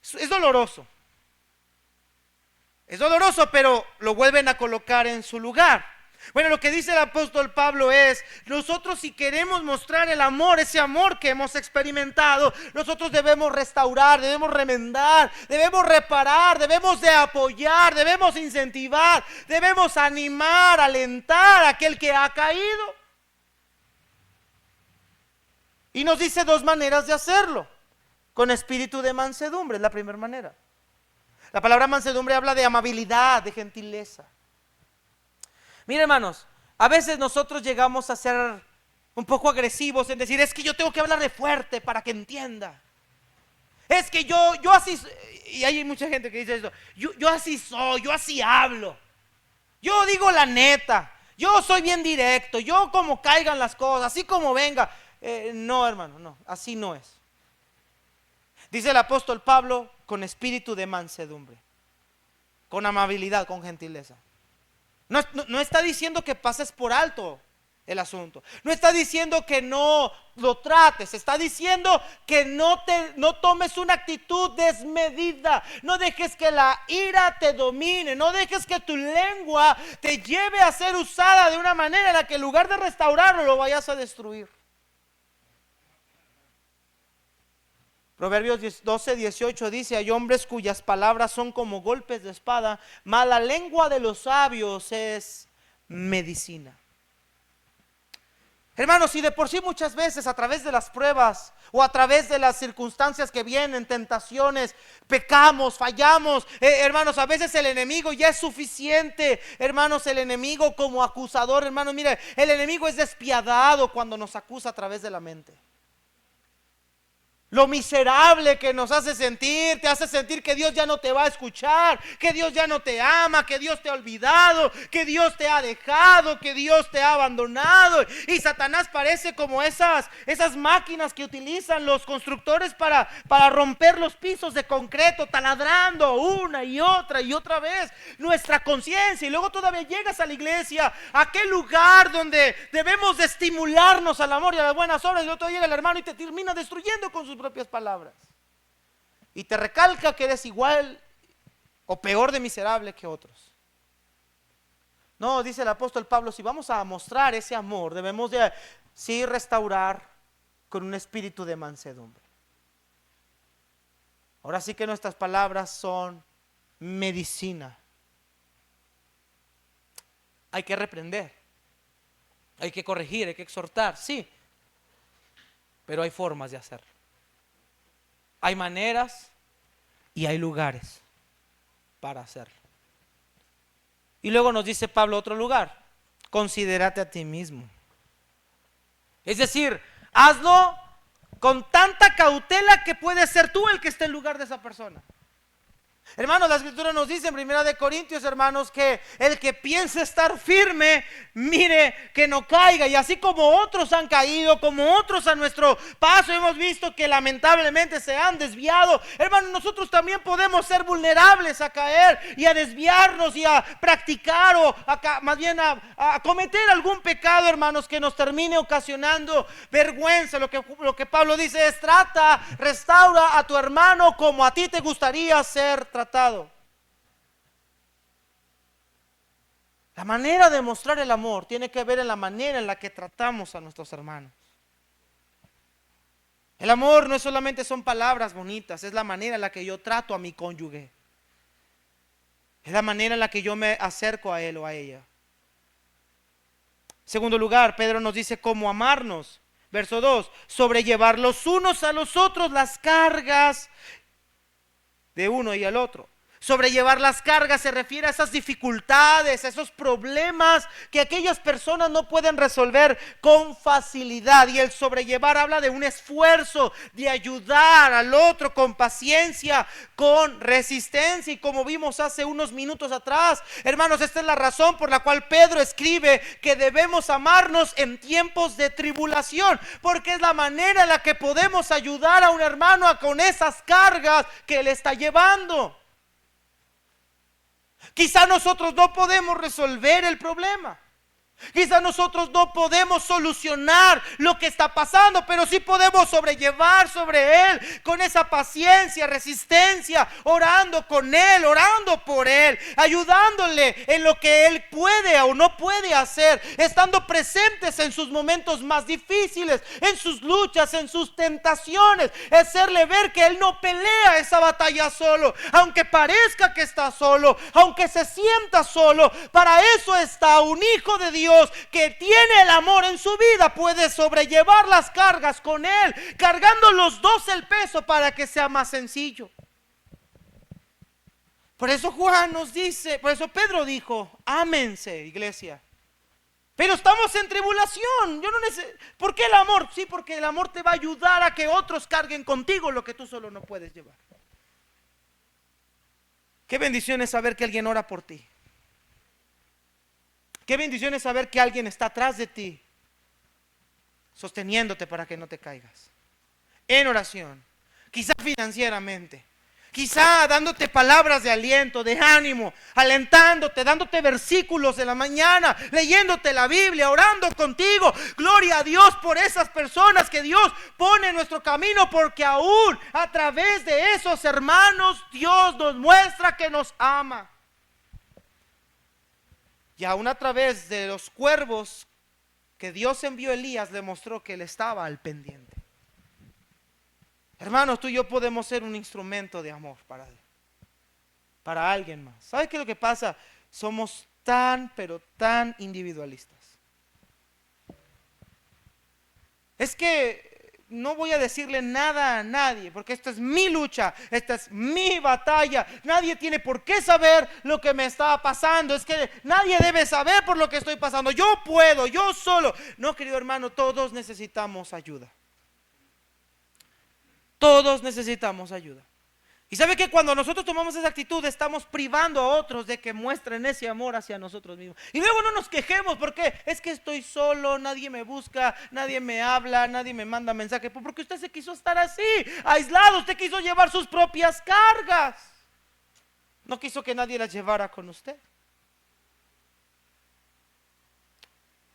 Es doloroso. Es doloroso, pero lo vuelven a colocar en su lugar. Bueno, lo que dice el apóstol Pablo es, nosotros si queremos mostrar el amor, ese amor que hemos experimentado, nosotros debemos restaurar, debemos remendar, debemos reparar, debemos de apoyar, debemos incentivar, debemos animar, alentar a aquel que ha caído. Y nos dice dos maneras de hacerlo. Con espíritu de mansedumbre, es la primera manera. La palabra mansedumbre habla de amabilidad, de gentileza. Miren, hermanos, a veces nosotros llegamos a ser un poco agresivos en decir, es que yo tengo que hablarle fuerte para que entienda. Es que yo así, y hay mucha gente que dice esto, yo así soy, yo así hablo. Yo digo la neta, yo soy bien directo, yo como caigan las cosas, así como venga. No, hermano, no, así no es. Dice el apóstol Pablo, con espíritu de mansedumbre, con amabilidad, con gentileza. No está diciendo que pases por alto el asunto. No está diciendo que no lo trates. Está diciendo que no tomes una actitud desmedida. No dejes que la ira te domine. No dejes que tu lengua te lleve a ser usada de una manera en la que en lugar de restaurarlo lo vayas a destruir. Proverbios 12:18 dice, hay hombres cuyas palabras son como golpes de espada, mas la lengua de los sabios es medicina. Hermanos, si de por sí muchas veces a través de las pruebas o a través de las circunstancias que vienen, tentaciones, pecamos, fallamos, hermanos, a veces el enemigo ya es suficiente, hermanos, el enemigo como acusador, hermanos, mire, el enemigo es despiadado cuando nos acusa a través de la mente. Lo miserable que nos hace sentir, te hace sentir que Dios ya no te va a escuchar, que Dios ya no te ama, que Dios te ha olvidado, que Dios te ha dejado, que Dios te ha abandonado. Y Satanás parece como esas máquinas que utilizan los constructores para romper los pisos de concreto, taladrando una y otra vez nuestra conciencia. Y luego todavía llegas a la iglesia, a aquel lugar donde debemos de estimularnos al amor y a las buenas obras, y luego llega el hermano y te termina destruyendo con sus propias palabras y te recalca que eres igual o peor de miserable que otros. No, dice el apóstol Pablo, si vamos a mostrar ese amor, debemos de sí restaurar con un espíritu de mansedumbre. Ahora sí que nuestras palabras son medicina. Hay que reprender, hay que corregir, hay que exhortar, sí, pero hay formas de hacerlo. Hay maneras y hay lugares para hacerlo. Y luego nos dice Pablo otro lugar, considérate a ti mismo. Es decir, hazlo con tanta cautela que puedes ser tú el que esté en lugar de esa persona. Hermanos, la escritura nos dice en 1 Corintios, hermanos, que el que piense estar firme, mire que no caiga. Y así como otros han caído, como otros a nuestro paso hemos visto que lamentablemente se han desviado, hermanos, nosotros también podemos ser vulnerables a caer y a desviarnos y a practicar o más bien a cometer algún pecado, hermanos, que nos termine ocasionando vergüenza. Lo que Pablo dice es: trata, restaura a tu hermano como a ti te gustaría ser tratado. La manera de mostrar el amor tiene que ver en la manera en la que tratamos a nuestros hermanos. El amor no solamente son palabras bonitas, es la manera en la que yo trato a mi cónyuge. Es la manera en la que yo me acerco a él o a ella. En segundo lugar, Pedro nos dice cómo amarnos. Verso 2, sobrellevar los unos a los otros las cargas de uno y al otro. Sobrellevar las cargas se refiere a esas dificultades, a esos problemas que aquellas personas no pueden resolver con facilidad. Y el sobrellevar habla de un esfuerzo de ayudar al otro con paciencia, con resistencia. Y como vimos hace unos minutos atrás, hermanos, esta es la razón por la cual Pedro escribe que debemos amarnos en tiempos de tribulación, porque es la manera en la que podemos ayudar a un hermano con esas cargas que él está llevando. Quizá nosotros no podemos resolver el problema. Quizá nosotros no podemos solucionar lo que está pasando, pero sí podemos sobrellevar sobre él con esa paciencia, resistencia, orando con él, orando por él, ayudándole en lo que él puede o no puede hacer, estando presentes en sus momentos más difíciles, en sus luchas, en sus tentaciones, hacerle ver que él no pelea esa batalla solo, aunque parezca que está solo, aunque se sienta solo. Para eso está un hijo de Dios que tiene el amor en su vida, puede sobrellevar las cargas con él, cargando los dos el peso para que sea más sencillo. Por eso Juan nos dice, por eso Pedro dijo: ámense, iglesia. Pero estamos en tribulación. ¿Por qué el amor? Sí, porque el amor te va a ayudar a que otros carguen contigo lo que tú solo no puedes llevar. Qué bendición es saber que alguien ora por ti. Qué bendición es saber que alguien está atrás de ti, sosteniéndote para que no te caigas. En oración, quizá financieramente, quizá dándote palabras de aliento, de ánimo, alentándote, dándote versículos de la mañana, leyéndote la Biblia, orando contigo. Gloria a Dios por esas personas que Dios pone en nuestro camino, porque aún a través de esos hermanos Dios nos muestra que nos ama. Y aún a través de los cuervos que Dios envió a Elías, le mostró que él estaba al pendiente. Hermanos, tú y yo podemos ser un instrumento de amor para alguien más. ¿Sabes qué es lo que pasa? Somos tan, pero tan individualistas. Es que no voy a decirle nada a nadie, porque esta es mi lucha, esta es mi batalla. Nadie tiene por qué saber lo que me está pasando. Es que nadie debe saber por lo que estoy pasando. Yo puedo, yo solo. No, querido hermano, todos necesitamos ayuda. Todos necesitamos ayuda. Y sabe que cuando nosotros tomamos esa actitud, estamos privando a otros de que muestren ese amor hacia nosotros mismos. Y luego no nos quejemos porque es que estoy solo, nadie me busca, nadie me habla, nadie me manda mensaje. Porque usted se quiso estar así, aislado. Usted quiso llevar sus propias cargas. No quiso que nadie las llevara con usted.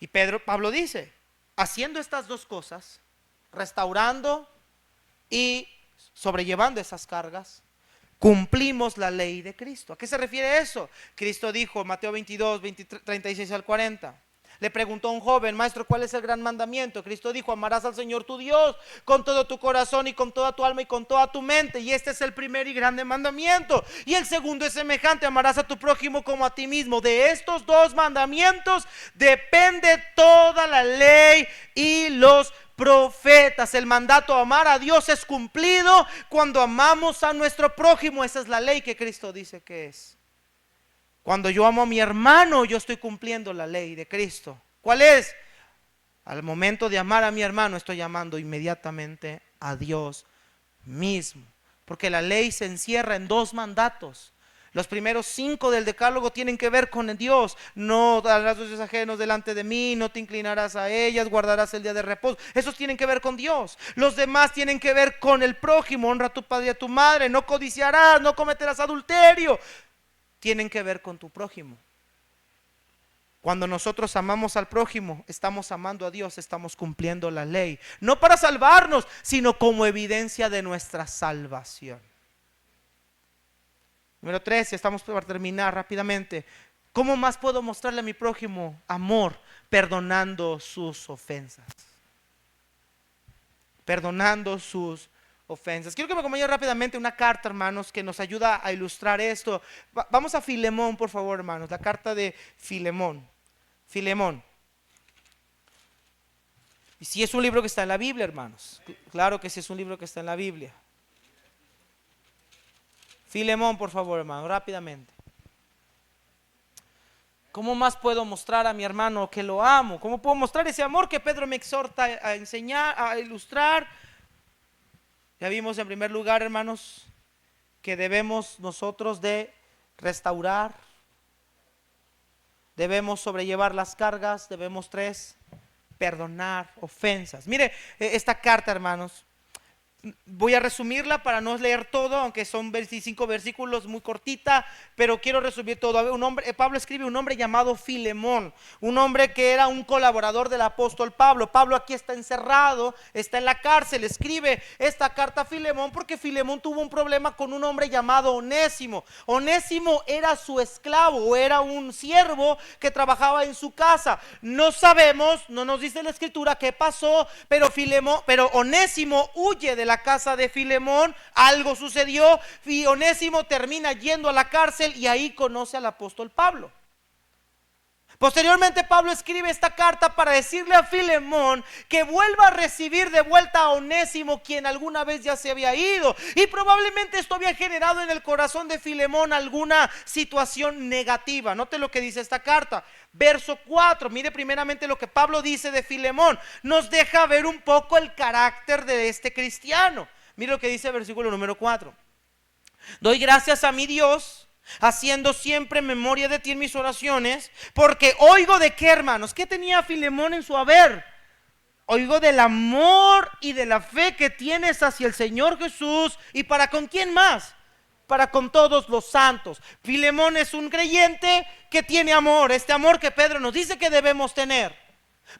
Y Pablo dice, haciendo estas dos cosas, restaurando y sobrellevando esas cargas, cumplimos la ley de Cristo. ¿A qué se refiere eso? Cristo dijo, Mateo 22, 36 al 40. Le preguntó a un joven: maestro, ¿cuál es el gran mandamiento? Cristo dijo: amarás al Señor tu Dios con todo tu corazón y con toda tu alma y con toda tu mente. Y este es el primer y grande mandamiento. Y el segundo es semejante: amarás a tu prójimo como a ti mismo. De estos dos mandamientos depende toda la ley y los profetas. El mandato a amar a Dios es cumplido cuando amamos a nuestro prójimo. Esa es la ley que Cristo dice que es. Cuando yo amo a mi hermano, yo estoy cumpliendo la ley de Cristo. ¿Cuál es? Al momento de amar a mi hermano, estoy amando inmediatamente a Dios mismo. Porque la ley se encierra en dos mandatos. Los primeros 5 del decálogo tienen que ver con Dios. No darás dioses ajenos delante de mí, no te inclinarás a ellas, guardarás el día de reposo. Esos tienen que ver con Dios. Los demás tienen que ver con el prójimo. Honra a tu padre y a tu madre, no codiciarás, no cometerás adulterio. Tienen que ver con tu prójimo. Cuando nosotros amamos al prójimo, estamos amando a Dios, estamos cumpliendo la ley. No para salvarnos, sino como evidencia de nuestra salvación. Número 3, estamos para terminar rápidamente. ¿Cómo más puedo mostrarle a mi prójimo amor? Perdonando sus ofensas. Perdonando sus ofensas. Quiero que me acompañen rápidamente una carta, hermanos, que nos ayuda a ilustrar esto. Vamos a Filemón, por favor, hermanos. La carta de Filemón. Filemón. Y si es un libro que está en la Biblia, hermanos. Claro que sí es un libro que está en la Biblia. Filemón, por favor, hermano, rápidamente. ¿Cómo más puedo mostrar a mi hermano que lo amo? ¿Cómo puedo mostrar ese amor que Pedro me exhorta a enseñar, a ilustrar? Ya vimos en primer lugar, hermanos, que debemos nosotros de restaurar, debemos sobrellevar las cargas, debemos 3, perdonar ofensas. Mire esta carta, hermanos. Voy a resumirla para no leer todo, aunque son 25 versículos, muy cortita, pero quiero resumir todo. Pablo escribe un hombre llamado Filemón, un hombre que era un colaborador del apóstol Pablo. Pablo aquí está encerrado, está en la cárcel, escribe esta carta a Filemón porque Filemón tuvo un problema con un hombre llamado Onésimo. Onésimo era su esclavo o era un siervo que trabajaba en su casa. No sabemos, no nos dice la escritura qué pasó, pero Onésimo huye de la casa de Filemón, algo sucedió y Onésimo termina yendo a la cárcel y ahí conoce al apóstol Pablo. Posteriormente Pablo escribe esta carta para decirle a Filemón que vuelva a recibir de vuelta a Onésimo, quien alguna vez ya se había ido, y probablemente esto había generado en el corazón de Filemón alguna situación negativa. Note lo que dice esta carta, verso 4. Mire primeramente lo que Pablo dice de Filemón, nos deja ver un poco el carácter de este cristiano. Mire lo que dice el versículo número 4. Doy gracias a mi Dios, haciendo siempre memoria de ti en mis oraciones, porque oigo de qué, hermanos, ¿qué tenía Filemón en su haber? Oigo del amor y de la fe que tienes hacia el Señor Jesús. ¿Y para con quién más? Para con todos los santos. Filemón es un creyente que tiene amor, este amor que Pedro nos dice que debemos tener.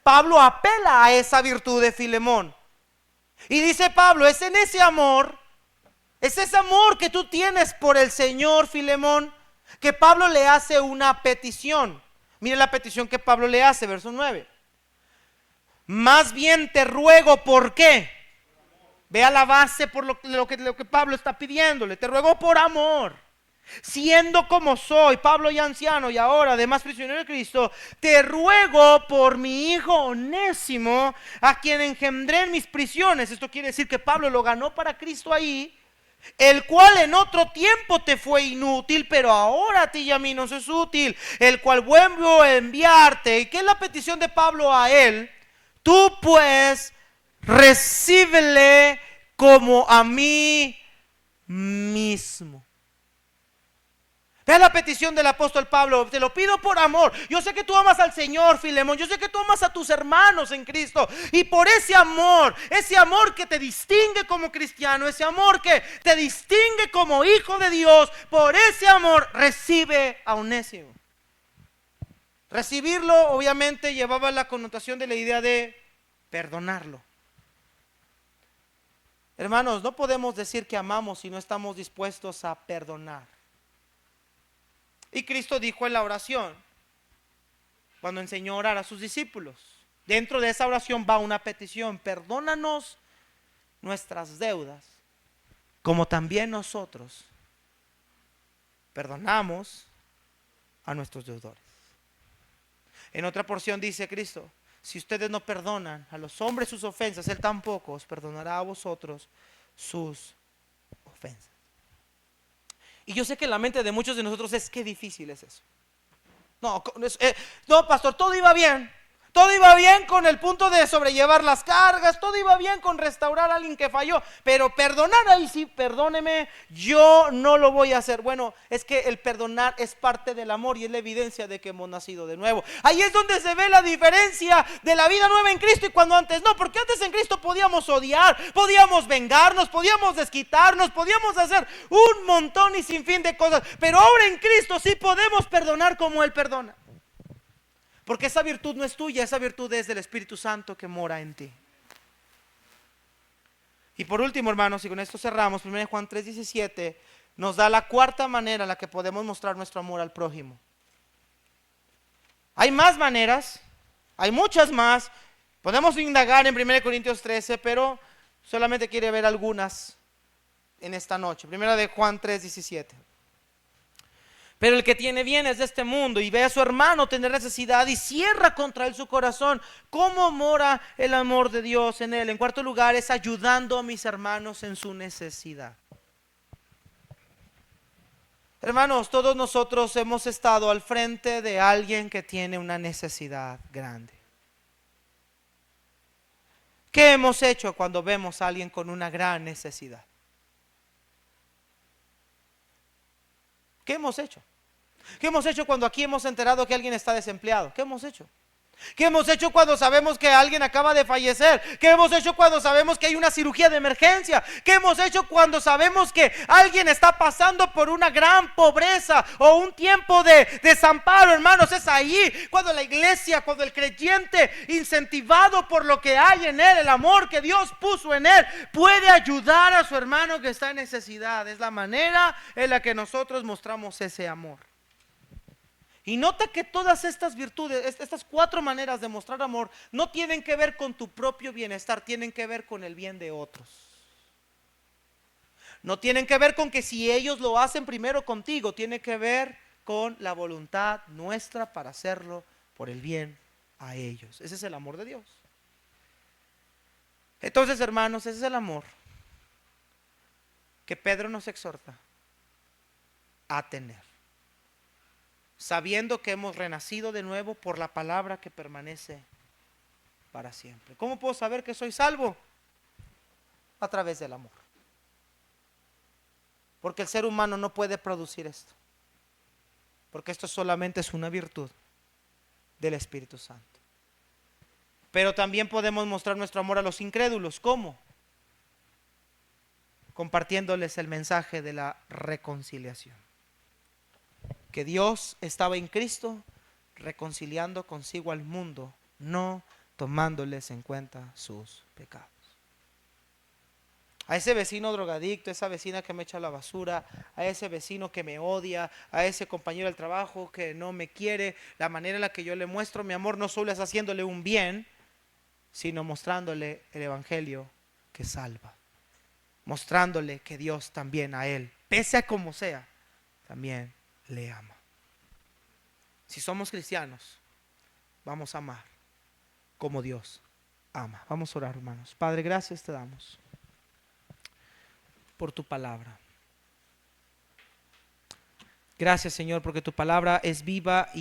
Pablo apela a esa virtud de Filemón y dice Pablo, es en ese amor, es ese amor que tú tienes por el Señor, Filemón, que Pablo le hace una petición. Mire la petición que Pablo le hace, verso 9. Más bien te ruego, ¿por qué? Vea la base por lo que Pablo está pidiéndole. Te ruego por amor, siendo como soy, Pablo ya anciano y ahora además prisionero de Cristo, te ruego por mi hijo Onésimo, a quien engendré en mis prisiones. Esto quiere decir que Pablo lo ganó para Cristo ahí, el cual en otro tiempo te fue inútil, pero ahora a ti y a mí nos es útil, el cual vuelvo a enviarte. ¿Y qué es la petición de Pablo a él? Tú pues recíbele como a mí mismo. Vea la petición del apóstol Pablo, te lo pido por amor. Yo sé que tú amas al Señor, Filemón, yo sé que tú amas a tus hermanos en Cristo, y por ese amor que te distingue como cristiano, ese amor que te distingue como hijo de Dios, por ese amor recibe a Onésimo. Recibirlo obviamente llevaba la connotación de la idea de perdonarlo. Hermanos, no podemos decir que amamos si no estamos dispuestos a perdonar. Y Cristo dijo en la oración, cuando enseñó a orar a sus discípulos, dentro de esa oración va una petición: perdónanos nuestras deudas, como también nosotros perdonamos a nuestros deudores. En otra porción dice Cristo, si ustedes no perdonan a los hombres sus ofensas, Él tampoco os perdonará a vosotros sus ofensas. Y yo sé que en la mente de muchos de nosotros es: qué difícil es eso. No, pastor, todo iba bien. Todo iba bien con el punto de sobrellevar las cargas, todo iba bien con restaurar a alguien que falló, pero perdonar, ahí sí, perdóneme, yo no lo voy a hacer. Bueno, es que el perdonar es parte del amor y es la evidencia de que hemos nacido de nuevo. Ahí es donde se ve la diferencia de la vida nueva en Cristo y cuando antes no, porque antes en Cristo podíamos odiar, podíamos vengarnos, podíamos desquitarnos, podíamos hacer un montón y sin fin de cosas, pero ahora en Cristo sí podemos perdonar como Él perdona. Porque esa virtud no es tuya, esa virtud es del Espíritu Santo que mora en ti. Y por último, hermanos, y con esto cerramos, 1 Juan 3:17 nos da la cuarta manera en la que podemos mostrar nuestro amor al prójimo. Hay más maneras, hay muchas más. Podemos indagar en 1 Corintios 13, pero solamente quiero ver algunas en esta noche. 1 Juan 3:17. Pero el que tiene bienes de este mundo y ve a su hermano tener necesidad y cierra contra él su corazón, ¿cómo mora el amor de Dios en él? En cuarto lugar, es ayudando a mis hermanos en su necesidad. Hermanos, todos nosotros hemos estado al frente de alguien que tiene una necesidad grande. ¿Qué hemos hecho cuando vemos a alguien con una gran necesidad? ¿Qué hemos hecho? ¿Qué hemos hecho cuando aquí hemos enterado que alguien está desempleado? ¿Qué hemos hecho? ¿Qué hemos hecho cuando sabemos que alguien acaba de fallecer? ¿Qué hemos hecho cuando sabemos que hay una cirugía de emergencia? ¿Qué hemos hecho cuando sabemos que alguien está pasando por una gran pobreza o un tiempo de desamparo? Hermanos, es ahí cuando la iglesia, cuando el creyente, incentivado por lo que hay en él, el amor que Dios puso en él, puede ayudar a su hermano que está en necesidad. Es la manera en la que nosotros mostramos ese amor. Y nota que todas estas virtudes, estas 4 maneras de mostrar amor, no tienen que ver con tu propio bienestar, tienen que ver con el bien de otros. No tienen que ver con que si ellos lo hacen primero contigo, tiene que ver con la voluntad nuestra para hacerlo por el bien a ellos. Ese es el amor de Dios. Entonces, hermanos, ese es el amor que Pedro nos exhorta a tener, sabiendo que hemos renacido de nuevo por la palabra que permanece para siempre. ¿Cómo puedo saber que soy salvo? A través del amor. Porque el ser humano no puede producir esto. Porque esto solamente es una virtud del Espíritu Santo. Pero también podemos mostrar nuestro amor a los incrédulos. ¿Cómo? Compartiéndoles el mensaje de la reconciliación. Que Dios estaba en Cristo reconciliando consigo al mundo, no tomándoles en cuenta sus pecados. A ese vecino drogadicto, a esa vecina que me echa la basura, a ese vecino que me odia, a ese compañero del trabajo que no me quiere, la manera en la que yo le muestro mi amor no solo es haciéndole un bien, sino mostrándole el evangelio que salva, mostrándole que Dios también a él, pese a como sea, también le ama. Si somos cristianos, vamos a amar como Dios ama. Vamos a orar, hermanos. Padre, gracias te damos por tu palabra. Gracias, Señor, porque tu palabra es viva y